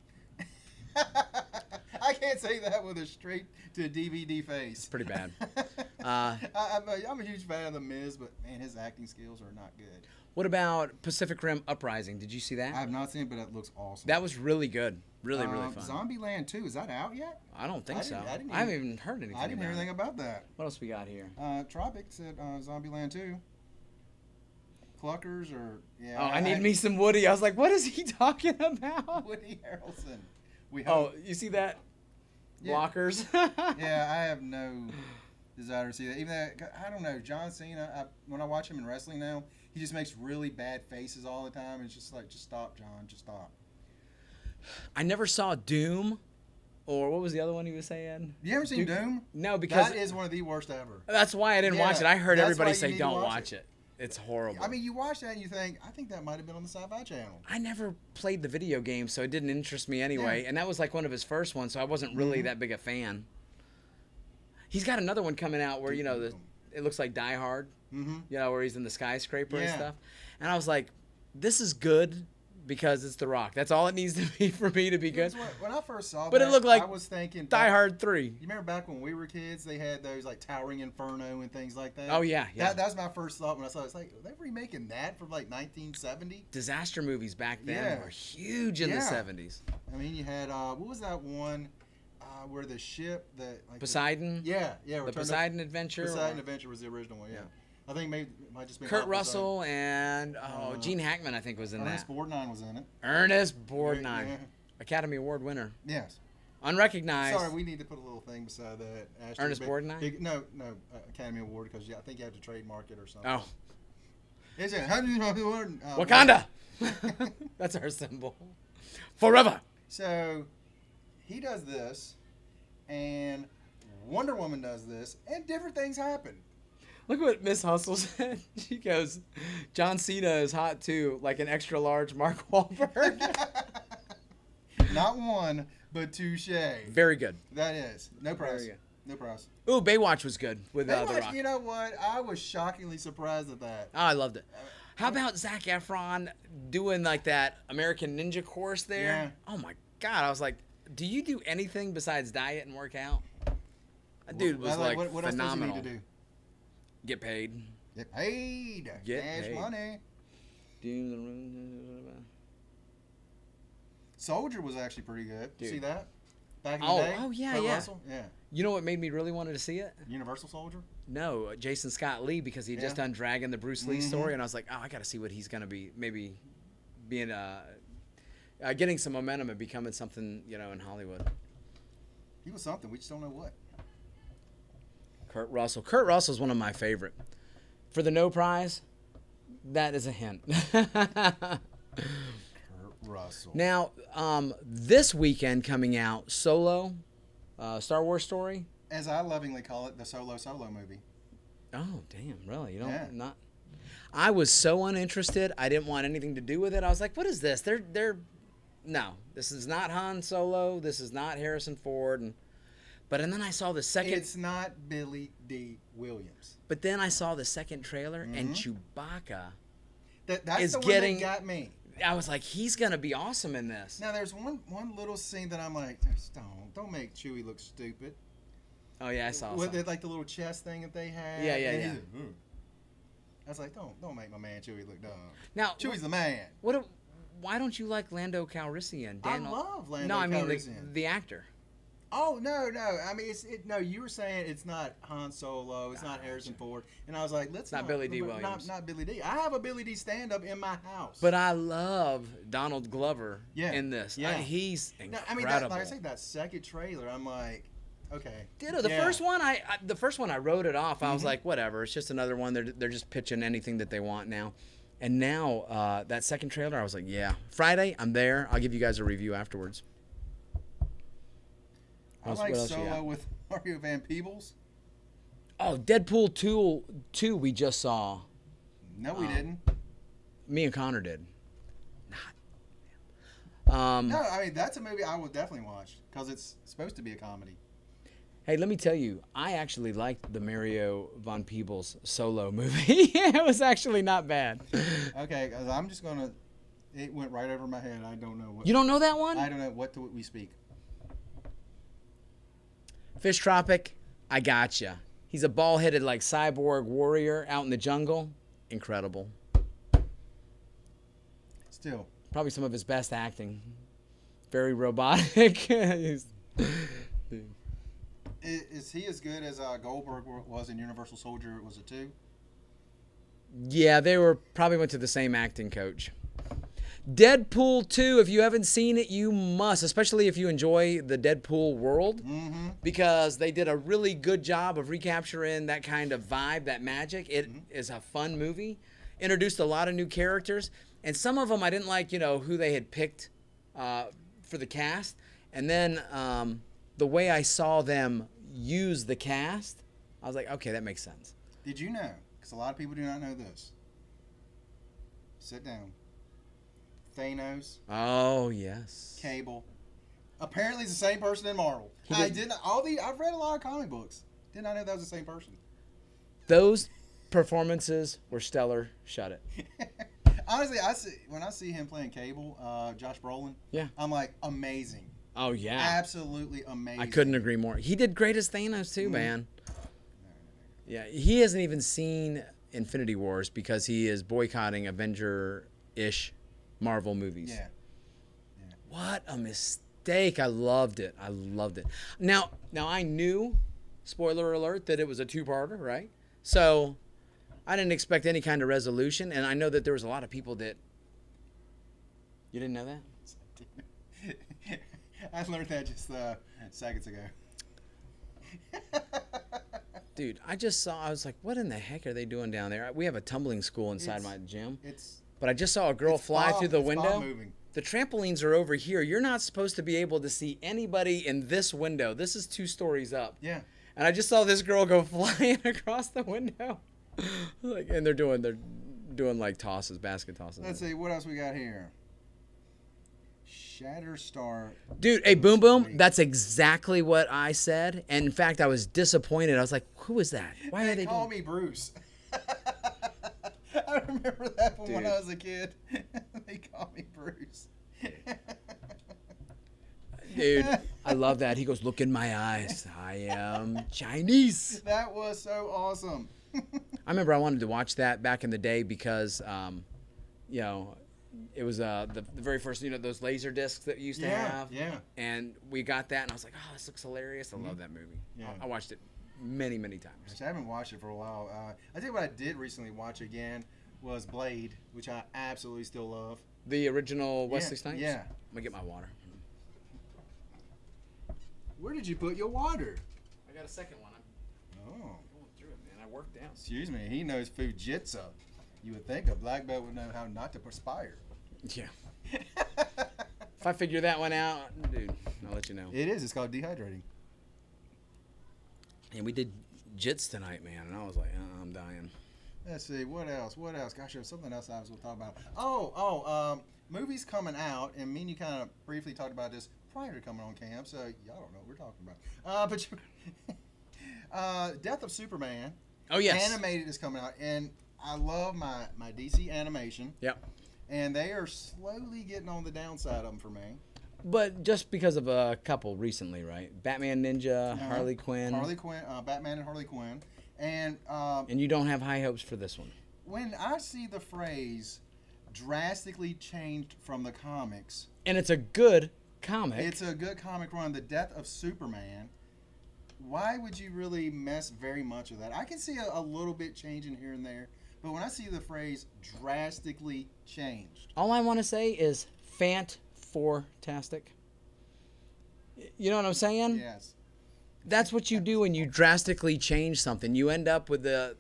[SPEAKER 1] I can't say that with a straight to DVD face.
[SPEAKER 2] It's pretty bad.
[SPEAKER 1] I'm a huge fan of the Miz, but man, his acting skills are not good.
[SPEAKER 2] What about Pacific Rim Uprising? Did you see that?
[SPEAKER 1] I have not seen it, but it looks awesome.
[SPEAKER 2] That was really good. Really, really fun.
[SPEAKER 1] Zombieland 2, is that out yet?
[SPEAKER 2] I don't think so.
[SPEAKER 1] I
[SPEAKER 2] haven't even heard anything.
[SPEAKER 1] I didn't hear anything about that.
[SPEAKER 2] What else we got here?
[SPEAKER 1] Tropic said Zombieland 2. Cluckers or yeah.
[SPEAKER 2] Oh, I need me some Woody. I was like, what is he talking about?
[SPEAKER 1] Woody Harrelson. We hope.
[SPEAKER 2] Oh, you see that?
[SPEAKER 1] Yeah.
[SPEAKER 2] Blockers.
[SPEAKER 1] Yeah, I have no desire to see that. Even that, I don't know, John Cena. When I watch him in wrestling now, he just makes really bad faces all the time. It's just like, just stop, John. Just stop.
[SPEAKER 2] I never saw Doom, or what was the other one he was saying?
[SPEAKER 1] You haven't seen Doom?
[SPEAKER 2] No, because
[SPEAKER 1] that is one of the worst ever.
[SPEAKER 2] That's why I didn't watch it. I heard everybody say
[SPEAKER 1] need
[SPEAKER 2] don't
[SPEAKER 1] to
[SPEAKER 2] watch it. It's horrible.
[SPEAKER 1] I mean, you watch that and you think, I think that might have been on the Sci-Fi Channel.
[SPEAKER 2] I never played the video game, so it didn't interest me anyway. Yeah. And that was like one of his first ones, so I wasn't really that big a fan. He's got another one coming out where, you know, it looks like Die Hard, you know, where he's in the skyscraper and stuff. And I was like, this is good because it's The Rock. That's all it needs to be for me to be good.
[SPEAKER 1] When I first saw
[SPEAKER 2] but
[SPEAKER 1] that,
[SPEAKER 2] it looked like
[SPEAKER 1] I was thinking
[SPEAKER 2] Die Hard 3.
[SPEAKER 1] You remember back when we were kids, they had those like Towering Inferno and things like that?
[SPEAKER 2] Oh, yeah, yeah.
[SPEAKER 1] That was my first thought when I saw it. It's like, are they remaking that from like 1970?
[SPEAKER 2] Disaster movies back then were huge in the 70s.
[SPEAKER 1] I mean, you had, what was that one where the ship that... Like
[SPEAKER 2] Poseidon?
[SPEAKER 1] The
[SPEAKER 2] Poseidon Adventure?
[SPEAKER 1] Poseidon Adventure was the original one, yeah. I think maybe it might just be
[SPEAKER 2] Kurt Russell and Gene Hackman, I think, was in
[SPEAKER 1] Ernest
[SPEAKER 2] that.
[SPEAKER 1] Borgnine was in it.
[SPEAKER 2] Ernest Borgnine.
[SPEAKER 1] Yeah.
[SPEAKER 2] Academy Award winner.
[SPEAKER 1] Yes.
[SPEAKER 2] Unrecognized.
[SPEAKER 1] Sorry, we need to put a little thing beside that.
[SPEAKER 2] Ernest Borgnine?
[SPEAKER 1] No, Academy Award, because I think you have to trademark it or something.
[SPEAKER 2] Oh.
[SPEAKER 1] Is it?
[SPEAKER 2] Wakanda! That's our symbol. Forever!
[SPEAKER 1] So, he does this, and Wonder Woman does this, and different things happen.
[SPEAKER 2] Look what Miss Hustle said. She goes, John Cena is hot too, like an extra large Mark Wahlberg.
[SPEAKER 1] Not one, but touche.
[SPEAKER 2] Very good.
[SPEAKER 1] That is. No price. No price.
[SPEAKER 2] Ooh, Baywatch was good with The Rock.
[SPEAKER 1] You know what? I was shockingly surprised at that.
[SPEAKER 2] Oh, I loved it. How about Zac Efron doing like that American Ninja course there?
[SPEAKER 1] Yeah.
[SPEAKER 2] Oh my God. I was like, do you do anything besides diet and work out? That dude was like
[SPEAKER 1] what
[SPEAKER 2] phenomenal.
[SPEAKER 1] Else does he need to do?
[SPEAKER 2] Get paid.
[SPEAKER 1] Get paid.
[SPEAKER 2] Get
[SPEAKER 1] Cash
[SPEAKER 2] paid.
[SPEAKER 1] money. Soldier was actually pretty good.
[SPEAKER 2] Dude.
[SPEAKER 1] See that? Back in the day?
[SPEAKER 2] Oh, yeah,
[SPEAKER 1] Kurt
[SPEAKER 2] yeah.
[SPEAKER 1] Russell? Yeah.
[SPEAKER 2] You know what made me really wanted to see it?
[SPEAKER 1] Universal Soldier?
[SPEAKER 2] No, Jason Scott Lee, because he just done Dragon, the Bruce Lee story, and I was like, oh, I got to see what he's going to be, maybe being, getting some momentum and becoming something, you know, in Hollywood.
[SPEAKER 1] He was something. We just don't know what.
[SPEAKER 2] Kurt Russell. Kurt Russell's one of my favorite. For the no prize, that is a hint.
[SPEAKER 1] Kurt Russell.
[SPEAKER 2] Now, this weekend coming out, Solo, Star Wars story.
[SPEAKER 1] As I lovingly call it, the Solo movie.
[SPEAKER 2] Oh, damn, really? You don't
[SPEAKER 1] Yeah.
[SPEAKER 2] not. I was so uninterested. I didn't want anything to do with it. I was like, what is this? No, this is not Han Solo. This is not Harrison Ford. And then I saw the second.
[SPEAKER 1] It's not Billy D. Williams.
[SPEAKER 2] But then I saw the second trailer, and Chewbacca
[SPEAKER 1] That's
[SPEAKER 2] is
[SPEAKER 1] the one
[SPEAKER 2] getting.
[SPEAKER 1] that got me.
[SPEAKER 2] I was like, he's gonna be awesome in this.
[SPEAKER 1] Now there's one little scene that I'm like, don't make Chewie look stupid.
[SPEAKER 2] Oh yeah, I saw.
[SPEAKER 1] With like the little chest thing that they had.
[SPEAKER 2] Yeah.
[SPEAKER 1] I was like, don't make my man Chewie look dumb.
[SPEAKER 2] Now
[SPEAKER 1] Chewie's the man.
[SPEAKER 2] Why don't you like Lando Calrissian?
[SPEAKER 1] I love Lando
[SPEAKER 2] No, I mean
[SPEAKER 1] Calrissian.
[SPEAKER 2] the actor.
[SPEAKER 1] Oh no! I mean, no. You were saying it's not Han Solo, it's not Harrison Ford, and I was like, let's
[SPEAKER 2] Not Billy D. Williams.
[SPEAKER 1] Not Billy D. I have a Billy D. stand-up in my house.
[SPEAKER 2] But I love Donald Glover in this.
[SPEAKER 1] Yeah.
[SPEAKER 2] He's incredible.
[SPEAKER 1] I mean, like I say, that second trailer, I'm like, okay.
[SPEAKER 2] Ditto. The first one, I wrote it off. I was like, whatever. It's just another one. They're just pitching anything that they want now. And now that second trailer, I was like, yeah. Friday, I'm there. I'll give you guys a review afterwards.
[SPEAKER 1] I like Solo with Mario Van Peebles.
[SPEAKER 2] Oh, Deadpool 2 we just saw.
[SPEAKER 1] No, we didn't.
[SPEAKER 2] Me and Connor did.
[SPEAKER 1] No, I mean, that's a movie I would definitely watch because it's supposed to be a comedy.
[SPEAKER 2] Hey, let me tell you, I actually liked the Mario Von Peebles Solo movie. It was actually not bad.
[SPEAKER 1] Okay, because I'm just going to... It went right over my head. I don't know what...
[SPEAKER 2] You don't know that one?
[SPEAKER 1] I don't know. What do we speak?
[SPEAKER 2] Fish Tropic, I gotcha. He's a bald-headed, like, cyborg warrior out in the jungle. Incredible.
[SPEAKER 1] Still.
[SPEAKER 2] Probably some of his best acting. Very robotic.
[SPEAKER 1] Is he as good as Goldberg was in Universal Soldier? Was it 2?
[SPEAKER 2] Yeah, they probably went to the same acting coach. Deadpool 2, if you haven't seen it, you must, especially if you enjoy the Deadpool world, because they did a really good job of recapturing that kind of vibe, that magic. It is a fun movie. Introduced a lot of new characters, and some of them I didn't like, who they had picked for the cast. And then the way I saw them use the cast, I was like, okay, that makes sense.
[SPEAKER 1] Did you know, because a lot of people do not know this, sit down, Thanos.
[SPEAKER 2] Oh, yes.
[SPEAKER 1] Cable. Apparently, it's the same person in Marvel. I've read a lot of comic books. Did not know that was the same person.
[SPEAKER 2] Those performances were stellar. Shut it.
[SPEAKER 1] Honestly, when I see him playing Cable, Josh Brolin.
[SPEAKER 2] Yeah.
[SPEAKER 1] I'm like, amazing.
[SPEAKER 2] Oh yeah.
[SPEAKER 1] Absolutely amazing.
[SPEAKER 2] I couldn't agree more. He did great as Thanos too, man. Yeah, he hasn't even seen Infinity Wars because he is boycotting Avenger-ish Marvel movies.
[SPEAKER 1] Yeah.
[SPEAKER 2] What a mistake. I loved it. Now I knew, spoiler alert, that it was a two-parter, right? So I didn't expect any kind of resolution, and I know that there was a lot of people that... You didn't know that?
[SPEAKER 1] I learned that just seconds ago.
[SPEAKER 2] Dude, I was like, what in the heck are they doing down there? We have a tumbling school inside my gym. But I just saw a girl fly through the window. The trampolines are over here. You're not supposed to be able to see anybody in this window. This is 2 stories up.
[SPEAKER 1] Yeah.
[SPEAKER 2] And I just saw this girl go flying across the window. And they're doing like tosses, basket tosses.
[SPEAKER 1] Let's see, what else we got here? Shatterstar.
[SPEAKER 2] Dude, hey, Boom Boom, that's exactly what I said. And in fact, I was disappointed. I was like, who is that? Why are they
[SPEAKER 1] call me Bruce. I remember that from when I was a kid. They call me Bruce.
[SPEAKER 2] Dude, I love that. He goes, look in my eyes. I am Chinese.
[SPEAKER 1] That was so awesome.
[SPEAKER 2] I remember I wanted to watch that back in the day because, it was the very first, those laser discs that we used to have.
[SPEAKER 1] Yeah.
[SPEAKER 2] And we got that, and I was like, oh, this looks hilarious. I love that movie. Yeah. I watched it many, many times.
[SPEAKER 1] I haven't watched it for a while. I think what I did recently watch again was Blade, which I absolutely still love.
[SPEAKER 2] The original Wesley Snipes?
[SPEAKER 1] Yeah.
[SPEAKER 2] I'm going to get my water.
[SPEAKER 1] Where did you put your water?
[SPEAKER 2] I got a second one. I'm going through it, man. I worked down.
[SPEAKER 1] Excuse me. He knows Fujitsu. You would think a black belt would know how not to perspire.
[SPEAKER 2] Yeah. If I figure that one out, dude, I'll let you know.
[SPEAKER 1] It is. It's called dehydrating.
[SPEAKER 2] And we did Jits tonight, man, and I was like, I'm dying.
[SPEAKER 1] Let's see, what else? What else? Gosh, there's something else I was going to talk about. Movies coming out, and me and you kind of briefly talked about this prior to coming on camp, so y'all don't know what we're talking about. Death of Superman.
[SPEAKER 2] Oh, yes.
[SPEAKER 1] Animated is coming out, and I love my DC animation.
[SPEAKER 2] Yep.
[SPEAKER 1] And they are slowly getting on the downside of them for me.
[SPEAKER 2] But just because of a couple recently, right? Batman Ninja, Harley Quinn.
[SPEAKER 1] Batman and Harley Quinn. And
[SPEAKER 2] you don't have high hopes for this one.
[SPEAKER 1] When I see the phrase drastically changed from the comics.
[SPEAKER 2] And it's a good comic.
[SPEAKER 1] It's a good comic run. The Death of Superman. Why would you really mess very much of that? I can see a little bit changing here and there. But when I see the phrase drastically changed.
[SPEAKER 2] All I want to say is fant-for-tastic. You know what I'm saying?
[SPEAKER 1] Yes.
[SPEAKER 2] That's what you do when you drastically change something. You end up with a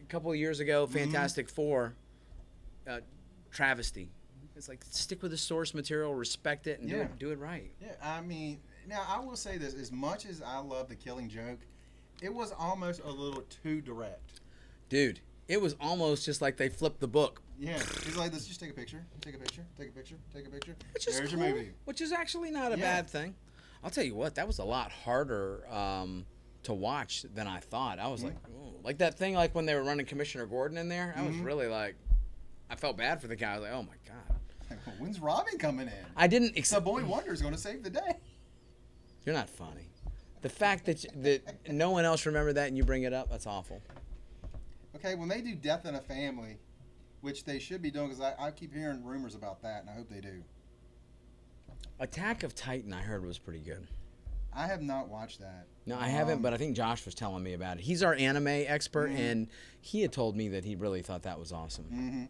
[SPEAKER 2] couple of years ago, Fantastic Four travesty. It's like, stick with the source material, respect it, and do it right.
[SPEAKER 1] Yeah, I mean, now I will say this. As much as I love the Killing Joke, it was almost a little too direct.
[SPEAKER 2] Dude, it was almost just like they flipped the book.
[SPEAKER 1] Yeah, he's like, let's just take a picture, take a picture, take a picture, take a picture.
[SPEAKER 2] Which is
[SPEAKER 1] There's
[SPEAKER 2] cool,
[SPEAKER 1] your movie.
[SPEAKER 2] which is actually not a bad thing. I'll tell you what, that was a lot harder to watch than I thought. I was like, ooh. Like that thing, like when they were running Commissioner Gordon in there, I was really like, I felt bad for the guy. I was like, oh my God.
[SPEAKER 1] When's Robin coming in?
[SPEAKER 2] I didn't
[SPEAKER 1] The Boy Wonder is going to save the day.
[SPEAKER 2] You're not funny. The fact that no one else remembered that and you bring it up, that's awful.
[SPEAKER 1] Okay, when they do Death in a Family, which they should be doing, because I keep hearing rumors about that, and I hope they do.
[SPEAKER 2] Attack of Titan, I heard, was pretty good.
[SPEAKER 1] I have not watched that.
[SPEAKER 2] No, I haven't, but I think Josh was telling me about it. He's our anime expert, and he had told me that he really thought that was awesome.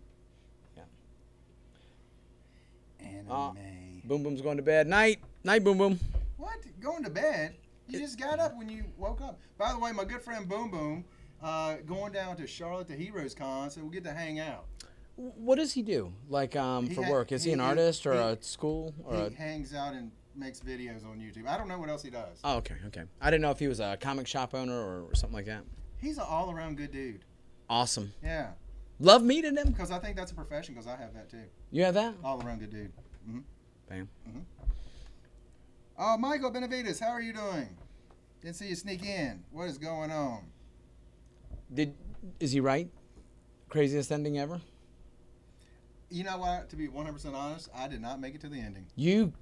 [SPEAKER 2] Yeah.
[SPEAKER 1] Anime.
[SPEAKER 2] Boom Boom's going to bed. Night, Boom Boom.
[SPEAKER 1] What? Going to bed? You just got up when you woke up. By the way, my good friend Boom Boom, going down to Charlotte to Heroes Con, so we'll get to hang out.
[SPEAKER 2] What does he do? Like for work? Is he an artist or a school? Or
[SPEAKER 1] he hangs out and makes videos on YouTube. I don't know what else he does.
[SPEAKER 2] Oh, okay. I didn't know if he was a comic shop owner or something like that.
[SPEAKER 1] He's an all-around good dude.
[SPEAKER 2] Awesome.
[SPEAKER 1] Yeah.
[SPEAKER 2] Love meeting him.
[SPEAKER 1] Because I think that's a profession, because I have that too.
[SPEAKER 2] You have that?
[SPEAKER 1] All-around good dude. Mm-hmm.
[SPEAKER 2] Bam.
[SPEAKER 1] Mm-hmm. Michael Benavides, how are you doing? Didn't see you sneak in. What is going on?
[SPEAKER 2] Is he right? Craziest ending ever?
[SPEAKER 1] You know what? To be 100% honest, I did not make it to the ending.
[SPEAKER 2] You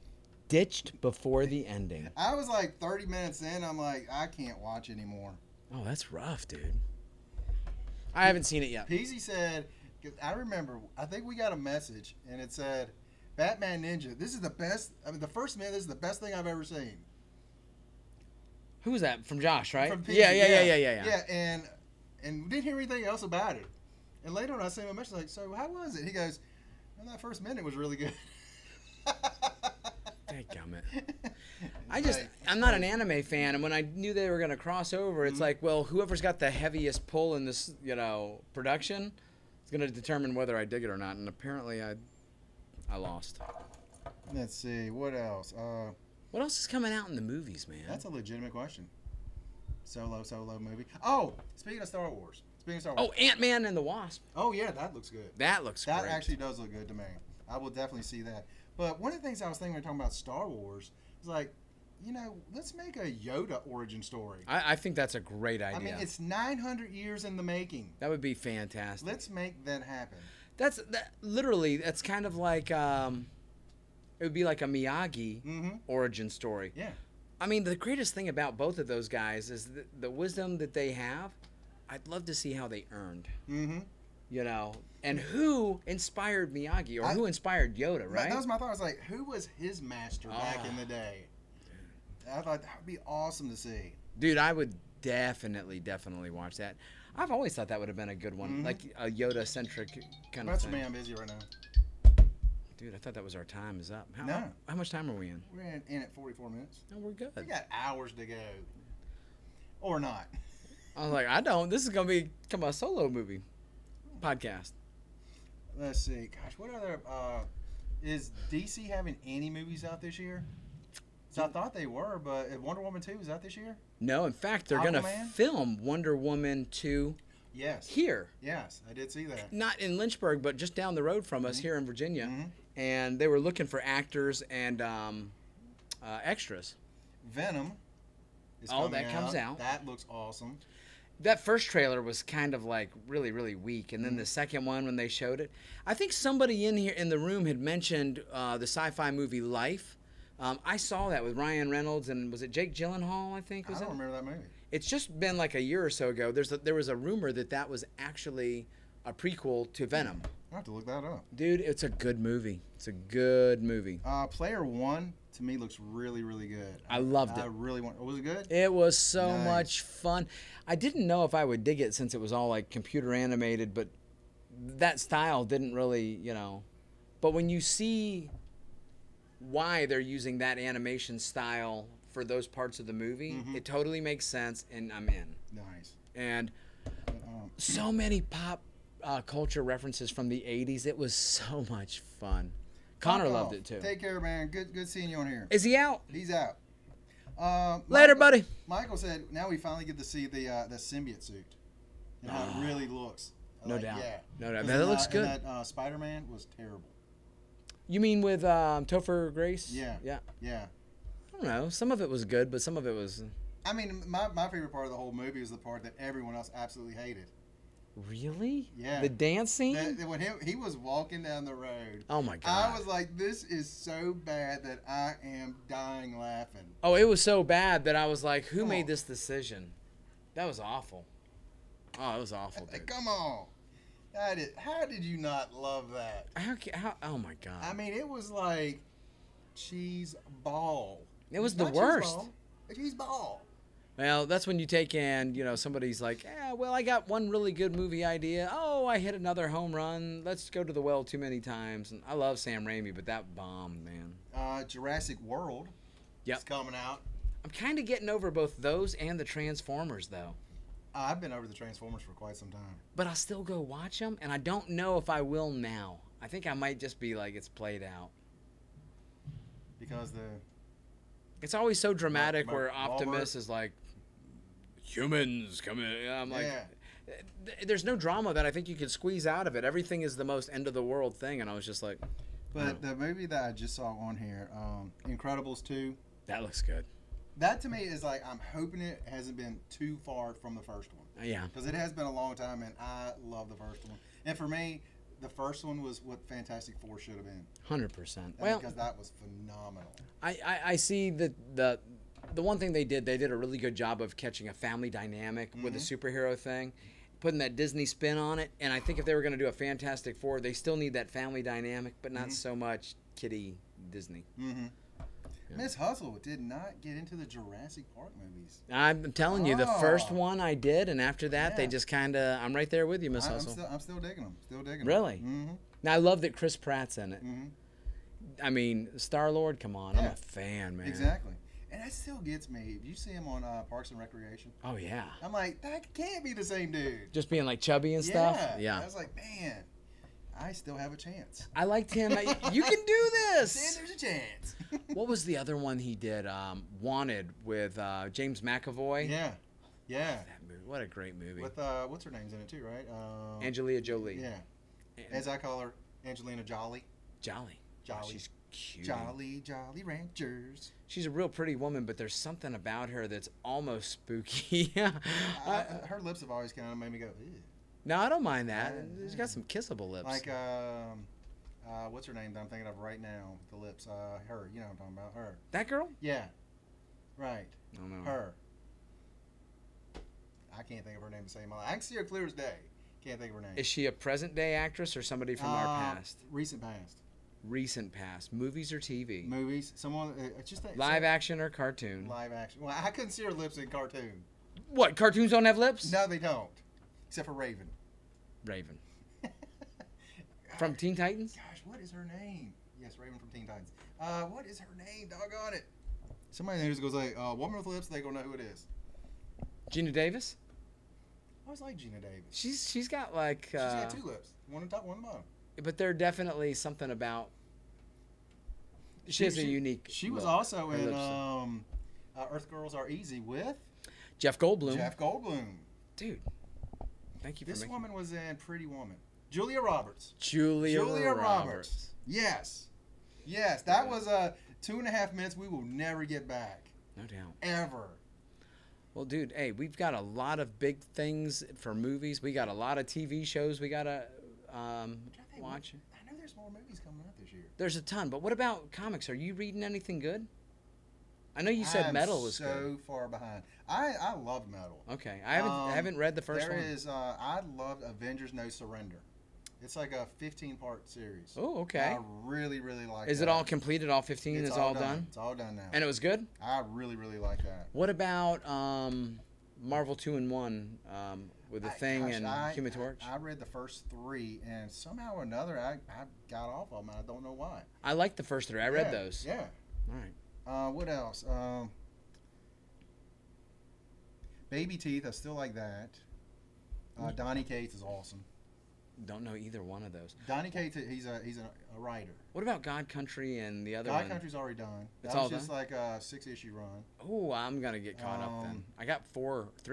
[SPEAKER 2] ditched before the ending.
[SPEAKER 1] I was like 30 minutes in. I'm like, I can't watch anymore.
[SPEAKER 2] Oh, that's rough, dude. I haven't seen it yet.
[SPEAKER 1] Peasy said, because I remember, I think we got a message, and it said, Batman Ninja, this is the best, I mean, the first minute, this is the best thing I've ever seen.
[SPEAKER 2] Who was that? From Josh, right?
[SPEAKER 1] From Peasy,
[SPEAKER 2] yeah.
[SPEAKER 1] Yeah, and we didn't hear anything else about it. And later on, I sent him a message like, so how was it? He goes, well, that first minute was really good.
[SPEAKER 2] Dadgummit. I'm not an anime fan, and when I knew they were going to cross over, it's like, well, whoever's got the heaviest pull in this, production is going to determine whether I dig it or not. And apparently, I lost.
[SPEAKER 1] Let's see, what else?
[SPEAKER 2] What else is coming out in the movies, man?
[SPEAKER 1] That's a legitimate question. Solo movie. Oh, speaking of Star Wars.
[SPEAKER 2] Oh, Ant-Man and the Wasp.
[SPEAKER 1] Oh, yeah, that looks good.
[SPEAKER 2] That looks great.
[SPEAKER 1] That actually does look good to me. I will definitely see that. But one of the things I was thinking when we were talking about Star Wars is like, let's make a Yoda origin story.
[SPEAKER 2] I think that's a great idea.
[SPEAKER 1] I mean, it's 900 years in the making.
[SPEAKER 2] That would be fantastic.
[SPEAKER 1] Let's make that happen.
[SPEAKER 2] Literally, that's kind of like, it would be like a Miyagi origin story.
[SPEAKER 1] Yeah.
[SPEAKER 2] I mean, the greatest thing about both of those guys is the wisdom that they have. I'd love to see how they earned. And who inspired Miyagi, or who inspired Yoda, right?
[SPEAKER 1] That was my thought. I was like, who was his master back in the day? I thought that would be awesome to see.
[SPEAKER 2] Dude, I would definitely watch that. I've always thought that would have been a good one, like a Yoda-centric kind of thing.
[SPEAKER 1] That's me. I'm busy right now.
[SPEAKER 2] Dude, I thought that was our time is up. How much time are we in?
[SPEAKER 1] We're in at 44 minutes.
[SPEAKER 2] No, we're good.
[SPEAKER 1] We got hours to go. Or not.
[SPEAKER 2] I was like, I don't. This is going to become a solo movie podcast.
[SPEAKER 1] Let's see. Gosh, what other... is DC having any movies out this year? So I thought they were, but Wonder Woman 2 is out this year?
[SPEAKER 2] No, in fact, they're going to
[SPEAKER 1] Aquaman?
[SPEAKER 2] film Wonder Woman 2
[SPEAKER 1] Yes.
[SPEAKER 2] here.
[SPEAKER 1] Yes, I did see that.
[SPEAKER 2] Not in Lynchburg, but just down the road from us here in Virginia. And they were looking for actors and extras.
[SPEAKER 1] Venom is
[SPEAKER 2] Oh,
[SPEAKER 1] coming
[SPEAKER 2] that comes out.
[SPEAKER 1] That looks awesome.
[SPEAKER 2] That first trailer was kind of like really, really weak. And then the second one, when they showed it, I think somebody in here in the room had mentioned the sci-fi movie Life. I saw that with Ryan Reynolds and was it Jake Gyllenhaal, I think?
[SPEAKER 1] I don't remember that movie.
[SPEAKER 2] It's just been like a year or so ago. There was a rumor that was actually a prequel to Venom.
[SPEAKER 1] I have to look that up.
[SPEAKER 2] Dude, it's a good movie. It's a good movie.
[SPEAKER 1] Player One to me looks really, really good.
[SPEAKER 2] I loved it.
[SPEAKER 1] I really want. Was it good?
[SPEAKER 2] It was so
[SPEAKER 1] Nice.
[SPEAKER 2] much fun. I didn't know if I would dig it since it was all like computer animated, but that style didn't really, But when you see why they're using that animation style for those parts of the movie, it totally makes sense, and I'm in.
[SPEAKER 1] Nice.
[SPEAKER 2] And so many pop culture references from the 80s. It was so much fun. Connor loved it too.
[SPEAKER 1] Take care, man. Good seeing you on here.
[SPEAKER 2] Is he out?
[SPEAKER 1] He's out.
[SPEAKER 2] Later, buddy.
[SPEAKER 1] Michael said, now we finally get to see the symbiote suit and how it really looks.
[SPEAKER 2] No doubt.
[SPEAKER 1] Yeah.
[SPEAKER 2] No doubt.
[SPEAKER 1] 'Cause
[SPEAKER 2] That looks good.
[SPEAKER 1] That Spider-Man was terrible.
[SPEAKER 2] You mean with Topher Grace?
[SPEAKER 1] Yeah.
[SPEAKER 2] Yeah.
[SPEAKER 1] Yeah.
[SPEAKER 2] I don't know. Some of it was good, but some of it was...
[SPEAKER 1] I mean, my favorite part of the whole movie was the part that everyone else absolutely hated.
[SPEAKER 2] Really?
[SPEAKER 1] Yeah.
[SPEAKER 2] The dance scene?
[SPEAKER 1] When he was walking down the road.
[SPEAKER 2] Oh, my God.
[SPEAKER 1] I was like, this is so bad that I am dying laughing.
[SPEAKER 2] Oh, it was so bad that I was like, who
[SPEAKER 1] Come
[SPEAKER 2] made
[SPEAKER 1] on.
[SPEAKER 2] this decision? That was awful. Oh, it was awful, dude.
[SPEAKER 1] Come on. How did you not love that?
[SPEAKER 2] How, oh, my God.
[SPEAKER 1] I mean, it was like cheese ball.
[SPEAKER 2] It was the
[SPEAKER 1] Not
[SPEAKER 2] worst.
[SPEAKER 1] Cheese ball.
[SPEAKER 2] Well, that's when you take in, somebody's like, I got one really good movie idea. Oh, I hit another home run. Let's go to the well too many times. And I love Sam Raimi, but that bombed, man.
[SPEAKER 1] Jurassic World is coming out.
[SPEAKER 2] I'm kind of getting over both those and the Transformers, though.
[SPEAKER 1] I've been over the Transformers for quite some time.
[SPEAKER 2] But I'll still go watch them, and I don't know if I will now. I think I might just be like, it's played out.
[SPEAKER 1] Because
[SPEAKER 2] it's always so dramatic
[SPEAKER 1] Mark
[SPEAKER 2] where Optimus is like, humans coming. I'm like, there's no drama that I think you could squeeze out of it. Everything is the most end of the world thing, and I was just like.
[SPEAKER 1] But the movie that I just saw on here, Incredibles 2.
[SPEAKER 2] That looks good.
[SPEAKER 1] That to me is like, I'm hoping it hasn't been too far from the first one.
[SPEAKER 2] Yeah.
[SPEAKER 1] Because it has been a long time, and I love the first one. And for me, the first one was what Fantastic Four should have been.
[SPEAKER 2] 100%. Well,
[SPEAKER 1] because that was phenomenal.
[SPEAKER 2] I see the one thing they did a really good job of catching a family dynamic with a superhero thing, putting that Disney spin on it. And I think if they were going to do a Fantastic Four, they still need that family dynamic, but not so much kiddie Disney.
[SPEAKER 1] Miss Hustle did not get into the Jurassic Park movies.
[SPEAKER 2] I'm telling you, the first one I did, and after that, they just kind of, I'm right there with you, Miss Hustle.
[SPEAKER 1] I'm still digging them. Still digging them.
[SPEAKER 2] Really? Now, I love that Chris Pratt's in it. I mean, Star-Lord, come on. I'm a fan, man.
[SPEAKER 1] Exactly. And that still gets me. If you see him on Parks and Recreation.
[SPEAKER 2] Oh, yeah.
[SPEAKER 1] I'm like, that can't be the same dude.
[SPEAKER 2] Just being like chubby and stuff? Yeah.
[SPEAKER 1] I was like, man, I still have a chance.
[SPEAKER 2] I liked him. You can do this.
[SPEAKER 1] There's a chance.
[SPEAKER 2] What was the other one he did? Wanted with James McAvoy.
[SPEAKER 1] Yeah.
[SPEAKER 2] That movie. What a great movie.
[SPEAKER 1] With what's her name's in it too, right?
[SPEAKER 2] Angelina Jolie.
[SPEAKER 1] Yeah. As I call her, Angelina Jolie.
[SPEAKER 2] Jolly. She's cute.
[SPEAKER 1] Jolly Ranchers.
[SPEAKER 2] She's a real pretty woman, but there's something about her that's almost spooky.
[SPEAKER 1] Her lips have always kind of made me go, ew.
[SPEAKER 2] No, I don't mind that. She's got some kissable lips.
[SPEAKER 1] Like, what's her name that I'm thinking of right now? The lips. Her. You know what I'm talking about. Her.
[SPEAKER 2] That girl?
[SPEAKER 1] Yeah. Right.
[SPEAKER 2] I don't know.
[SPEAKER 1] Her. I can't think of her name to save my life. I can see her clear as day. Can't think of her name.
[SPEAKER 2] Is she a present day actress or somebody from our past?
[SPEAKER 1] Recent past.
[SPEAKER 2] Recent past. Movies or TV?
[SPEAKER 1] Movies. Someone.
[SPEAKER 2] Live action or cartoon?
[SPEAKER 1] Live action. Well, I couldn't see her lips in cartoon.
[SPEAKER 2] What? Cartoons don't have lips?
[SPEAKER 1] No, they don't. Except for Raven.
[SPEAKER 2] Raven. From Teen Titans?
[SPEAKER 1] Gosh, what is her name? Yes, Raven from Teen Titans. What is her name? Doggone it. Somebody who just goes like, woman with lips, they gonna know who it is.
[SPEAKER 2] Gina Davis?
[SPEAKER 1] I always like Gina Davis.
[SPEAKER 2] She's got like...
[SPEAKER 1] she's got two lips. One on top, one on the bottom.
[SPEAKER 2] But they're definitely something about... She has a unique
[SPEAKER 1] She was
[SPEAKER 2] look.
[SPEAKER 1] also in Earth Girls Are Easy with...
[SPEAKER 2] Jeff Goldblum.
[SPEAKER 1] Jeff Goldblum.
[SPEAKER 2] Dude, thank you for
[SPEAKER 1] This
[SPEAKER 2] making
[SPEAKER 1] woman was in Pretty Woman. Julia Roberts.
[SPEAKER 2] Julia Roberts.
[SPEAKER 1] Yes. Yes. That was 2.5 minutes we will never get back.
[SPEAKER 2] No doubt.
[SPEAKER 1] Ever.
[SPEAKER 2] Well, dude, hey, we've got a lot of big things for movies. We got a lot of TV shows we got to watch.
[SPEAKER 1] I know there's more movies coming out this year.
[SPEAKER 2] There's a ton. But what about comics? Are you reading anything good? I know you said Metal was good.
[SPEAKER 1] so far behind. I love Metal.
[SPEAKER 2] Okay. I haven't read the first one.
[SPEAKER 1] There is, I loved Avengers No Surrender. It's like a 15-part series.
[SPEAKER 2] Oh, okay.
[SPEAKER 1] I really, really like it.
[SPEAKER 2] Is it all completed? All 15 is all done?
[SPEAKER 1] It's all done now.
[SPEAKER 2] And it was good?
[SPEAKER 1] I really, really like that.
[SPEAKER 2] What about Marvel 2-in-1 with The Thing and Human Torch?
[SPEAKER 1] I read the first 3, and somehow or another, I got off of them. I don't know why.
[SPEAKER 2] I liked the first 3. I read those.
[SPEAKER 1] Yeah.
[SPEAKER 2] All right.
[SPEAKER 1] What else? Baby Teeth, I still like that. Donny Cates is awesome.
[SPEAKER 2] Don't know either one of those.
[SPEAKER 1] Donny Cates, he's a writer.
[SPEAKER 2] What about God Country and the other one?
[SPEAKER 1] God Country's already done.
[SPEAKER 2] It's
[SPEAKER 1] that
[SPEAKER 2] all
[SPEAKER 1] was just
[SPEAKER 2] done?
[SPEAKER 1] like a 6-issue run.
[SPEAKER 2] Oh, I'm gonna get caught up then. I got 3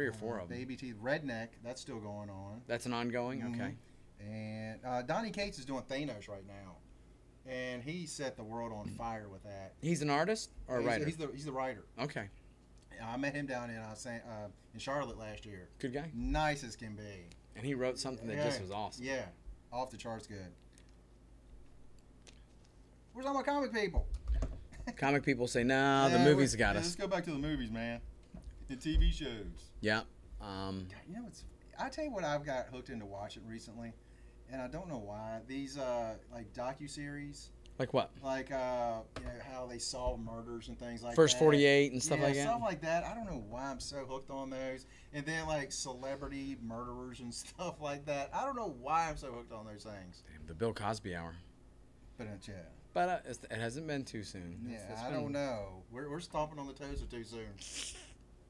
[SPEAKER 2] or 4 of them.
[SPEAKER 1] Baby Teeth, Redneck, that's still going on.
[SPEAKER 2] That's an ongoing.
[SPEAKER 1] Mm-hmm.
[SPEAKER 2] Okay.
[SPEAKER 1] And Donny Cates is doing Thanos right now, and he set the world on fire with that.
[SPEAKER 2] He's an artist or a writer?
[SPEAKER 1] He's the writer.
[SPEAKER 2] Okay.
[SPEAKER 1] I met him down in Charlotte last year.
[SPEAKER 2] Good guy.
[SPEAKER 1] Nice as can be.
[SPEAKER 2] And he wrote something that just was awesome.
[SPEAKER 1] Yeah, off the charts good. Where's all my comic people?
[SPEAKER 2] Comic people say, no, the movies got us.
[SPEAKER 1] Let's go back to the movies, man. The TV shows.
[SPEAKER 2] Yeah.
[SPEAKER 1] God, you know, I tell you what I've got hooked into watching recently, and I don't know why. These like docuseries.
[SPEAKER 2] Like what?
[SPEAKER 1] Like you know, how they solve murders and things like
[SPEAKER 2] First
[SPEAKER 1] that.
[SPEAKER 2] 48 and stuff like that?
[SPEAKER 1] Stuff like that. I don't know why I'm so hooked on those. And then like celebrity murderers and stuff like that. I don't know why I'm so hooked on those things.
[SPEAKER 2] Damn, the Bill Cosby hour.
[SPEAKER 1] But
[SPEAKER 2] But it hasn't been too soon.
[SPEAKER 1] Yeah, I don't know. We're stomping on the toes of too soon.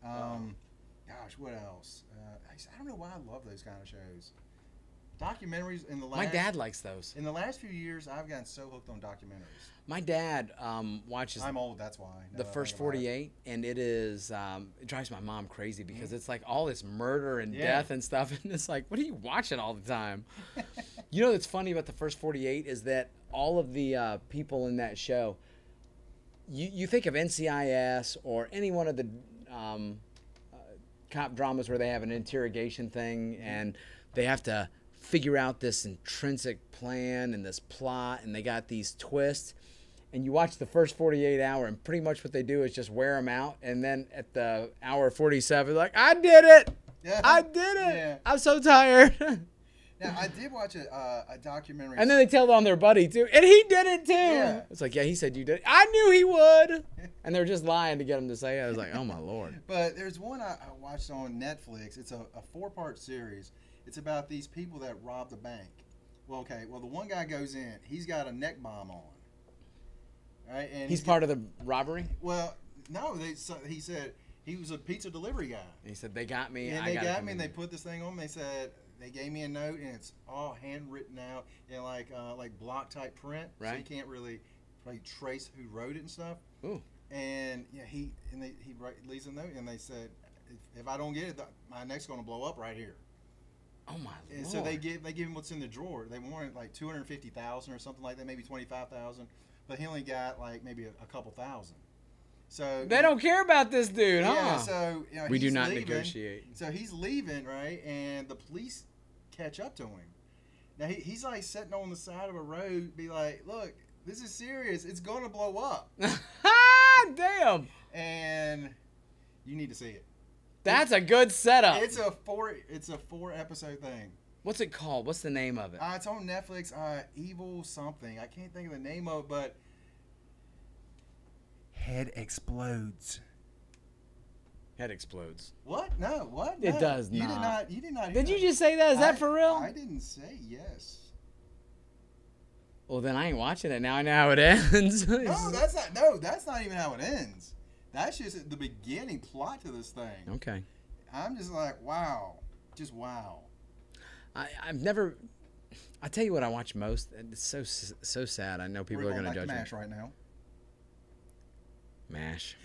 [SPEAKER 1] Gosh, what else? I don't know why I love those kind of shows. Documentaries in the last.
[SPEAKER 2] My dad likes those.
[SPEAKER 1] In the last few years, I've gotten so hooked on documentaries.
[SPEAKER 2] My dad watches.
[SPEAKER 1] I'm old, that's why.
[SPEAKER 2] The First 48, and it is. It drives my mom crazy because it's like all this murder and death and stuff, and it's like, what are you watching all the time? You know what's funny about the First 48 is that all of the people in that show. You think of NCIS or any one of the cop dramas where they have an interrogation thing and they have to figure out this intrinsic plan and this plot, and they got these twists. And you watch the first 48 hour, and pretty much what they do is just wear them out. And then at the hour 47, like, I did it.
[SPEAKER 1] Yeah.
[SPEAKER 2] I did it.
[SPEAKER 1] Yeah.
[SPEAKER 2] I'm so tired.
[SPEAKER 1] Now, I did watch a documentary.
[SPEAKER 2] And then they tell on their buddy, too. And he did it, too.
[SPEAKER 1] Yeah.
[SPEAKER 2] It's like, yeah, he said you did it. I knew he would. And they're just lying to get him to say it. I was like, oh, my Lord.
[SPEAKER 1] But there's one I watched on Netflix. It's a 4-part series. It's about these people that robbed a bank. Well, the one guy goes in. He's got a neck bomb on. Right? And
[SPEAKER 2] he's part of the robbery?
[SPEAKER 1] Well, no. He said he was a pizza delivery guy.
[SPEAKER 2] He said, they got me.
[SPEAKER 1] And they got me, and they put this thing on me. They said they gave me a note, and it's all handwritten out in like block type print.
[SPEAKER 2] Right.
[SPEAKER 1] So you can't really trace who wrote it and stuff.
[SPEAKER 2] Ooh.
[SPEAKER 1] And yeah, he leaves a note, and they said, if I don't get it, my neck's going to blow up right here.
[SPEAKER 2] Oh my
[SPEAKER 1] And
[SPEAKER 2] Lord.
[SPEAKER 1] so they give him what's in the drawer. They wanted like $250,000 or something like that, maybe $25,000, but he only got like maybe a couple thousand. So
[SPEAKER 2] they don't care about this dude, huh?
[SPEAKER 1] Yeah. So
[SPEAKER 2] we do not
[SPEAKER 1] leaving,
[SPEAKER 2] negotiate.
[SPEAKER 1] So he's leaving, right, and the police catch up to him. Now he's like sitting on the side of a road, be like, "Look, this is serious. It's gonna blow up."
[SPEAKER 2] Damn.
[SPEAKER 1] And you need to see it.
[SPEAKER 2] That's a good setup.
[SPEAKER 1] It's a 4-episode thing.
[SPEAKER 2] What's it called? What's the name of it?
[SPEAKER 1] It's on Netflix. Evil something. I can't think of the name of it, but Head Explodes.
[SPEAKER 2] Head explodes.
[SPEAKER 1] What? No. What?
[SPEAKER 2] It
[SPEAKER 1] No.
[SPEAKER 2] does
[SPEAKER 1] You
[SPEAKER 2] not.
[SPEAKER 1] You did not.
[SPEAKER 2] Did you just say that? Is that for real?
[SPEAKER 1] I didn't say yes.
[SPEAKER 2] Well, then I ain't watching it now. I know how it ends.
[SPEAKER 1] No, that's not. No, that's not even how it ends. That's just the beginning plot to this thing.
[SPEAKER 2] Okay.
[SPEAKER 1] I'm just like, wow, just wow.
[SPEAKER 2] I've never. I tell you what I watch most. And it's so sad. I know people are going to judge me.
[SPEAKER 1] MASH right now.
[SPEAKER 2] MASH.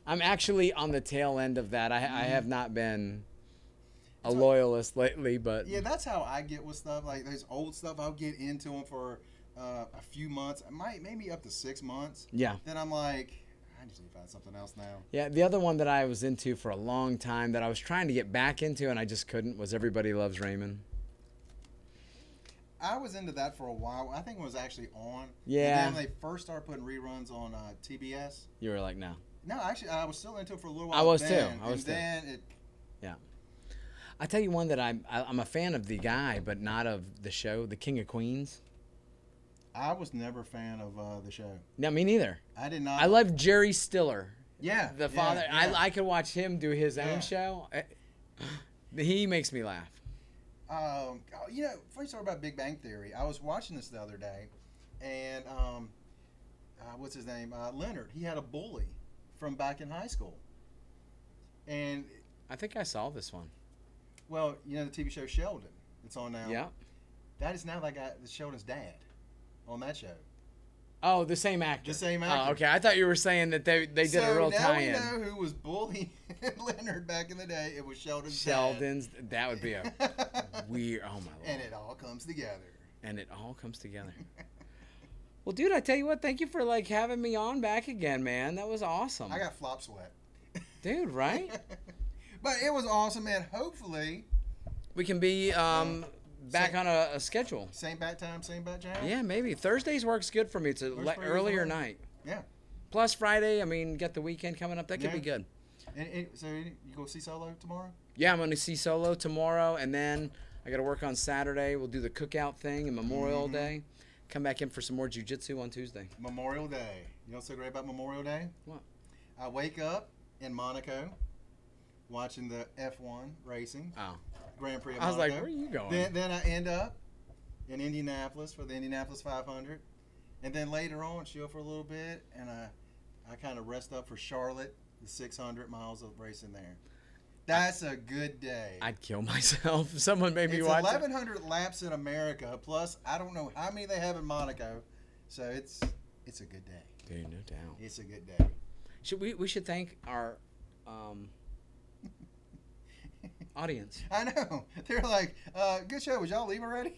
[SPEAKER 2] I'm actually on the tail end of that. I have not been a loyalist lately, but
[SPEAKER 1] yeah, that's how I get with stuff. Like those old stuff, I'll get into them for a few months, maybe up to 6 months.
[SPEAKER 2] Yeah.
[SPEAKER 1] Then I'm like, I just need to find something else now.
[SPEAKER 2] Yeah, the other one that I was into for a long time that I was trying to get back into and I just couldn't was Everybody Loves Raymond.
[SPEAKER 1] I was into that for a while. I think it was actually on.
[SPEAKER 2] Yeah.
[SPEAKER 1] And then when they first started putting reruns on TBS.
[SPEAKER 2] You were like, no.
[SPEAKER 1] No, actually, I was still into it for a little while.
[SPEAKER 2] I was
[SPEAKER 1] then,
[SPEAKER 2] too. I was
[SPEAKER 1] and
[SPEAKER 2] too.
[SPEAKER 1] then it.
[SPEAKER 2] Yeah. I tell you one that I'm a fan of the guy, but not of the show, The King of Queens.
[SPEAKER 1] I was never a fan of the show.
[SPEAKER 2] No, me neither.
[SPEAKER 1] I did not.
[SPEAKER 2] I love Jerry Stiller.
[SPEAKER 1] Yeah.
[SPEAKER 2] The father.
[SPEAKER 1] Yeah.
[SPEAKER 2] I could watch him do his own show. He makes me laugh.
[SPEAKER 1] You know, funny story about Big Bang Theory. I was watching this the other day, and what's his name? Leonard. He had a bully from back in high school, and
[SPEAKER 2] I think I saw this one.
[SPEAKER 1] well, you know the TV show Sheldon. It's on now.
[SPEAKER 2] Yeah.
[SPEAKER 1] That is now that guy, Sheldon's dad, on that show.
[SPEAKER 2] Oh, the same actor.
[SPEAKER 1] The same
[SPEAKER 2] Oh,
[SPEAKER 1] actor.
[SPEAKER 2] okay. I thought you were saying that they did a real tie-in.
[SPEAKER 1] So now we know who was bullying Leonard back in the day. It was Sheldon's
[SPEAKER 2] Sheldon's. That would be a weird. Oh my lord.
[SPEAKER 1] And it all comes together.
[SPEAKER 2] And it all comes together. Well, dude, I tell you what. Thank you for like having me on back again, man. That was awesome.
[SPEAKER 1] I got flop sweat.
[SPEAKER 2] Dude, right?
[SPEAKER 1] But it was awesome, man. Hopefully
[SPEAKER 2] We can be back on a schedule.
[SPEAKER 1] same bat time, same bat channel.
[SPEAKER 2] Yeah, maybe Thursdays works good for me. It's an
[SPEAKER 1] Works for you
[SPEAKER 2] earlier
[SPEAKER 1] as well.
[SPEAKER 2] night.
[SPEAKER 1] Yeah.
[SPEAKER 2] Plus Friday. I mean, get the weekend coming up. That could be good.
[SPEAKER 1] And so you go see Solo tomorrow?
[SPEAKER 2] Yeah, I'm going to see Solo tomorrow, and then I got to work on Saturday. We'll do the cookout thing and Memorial Day. Come back in for some more jiu-jitsu on Tuesday.
[SPEAKER 1] Memorial Day. You know what's so great about Memorial Day?
[SPEAKER 2] What?
[SPEAKER 1] I wake up in Monaco watching the F1 racing.
[SPEAKER 2] Oh.
[SPEAKER 1] Grand Prix of
[SPEAKER 2] I was
[SPEAKER 1] Monaco.
[SPEAKER 2] like, where are you going?
[SPEAKER 1] Then I end up in Indianapolis for the Indianapolis 500. And then later on, chill for a little bit, and I kind of rest up for Charlotte, the 600 miles of racing there. That's a good day.
[SPEAKER 2] I'd kill myself if someone made me
[SPEAKER 1] It's
[SPEAKER 2] watch
[SPEAKER 1] 1,100 laps in America, plus I don't know how many they have in Monaco. So it's a good day.
[SPEAKER 2] Dude, no doubt.
[SPEAKER 1] It's a good day.
[SPEAKER 2] We should thank our audience.
[SPEAKER 1] I know. They're like, good show. Would y'all leave already?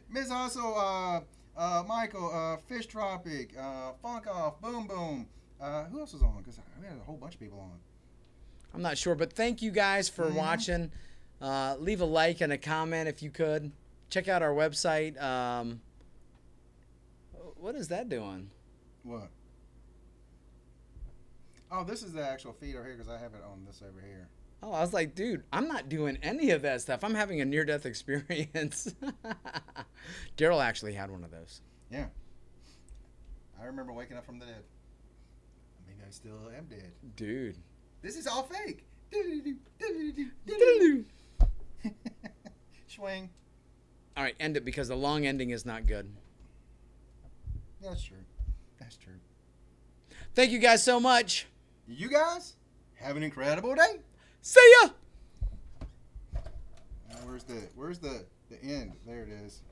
[SPEAKER 1] Miss also, Michael, Fish Tropic, Funk Off, Boom Boom. Who else was on? Because we had a whole bunch of people on.
[SPEAKER 2] I'm not sure, but thank you guys for watching. Leave a like and a comment if you could. Check out our website. What is that doing?
[SPEAKER 1] What? Oh, this is the actual feed over here because I have it on this over here.
[SPEAKER 2] Oh, I was like, dude, I'm not doing any of that stuff. I'm having a near-death experience. Daryl actually had one of those.
[SPEAKER 1] Yeah. I remember waking up from the dead. Maybe I still am dead.
[SPEAKER 2] Dude.
[SPEAKER 1] This is all fake. Swing.
[SPEAKER 2] All right, end it because the long ending is not good.
[SPEAKER 1] That's true. That's true.
[SPEAKER 2] Thank you guys so much.
[SPEAKER 1] You guys have an incredible day.
[SPEAKER 2] See ya.
[SPEAKER 1] Where's the end? There it is.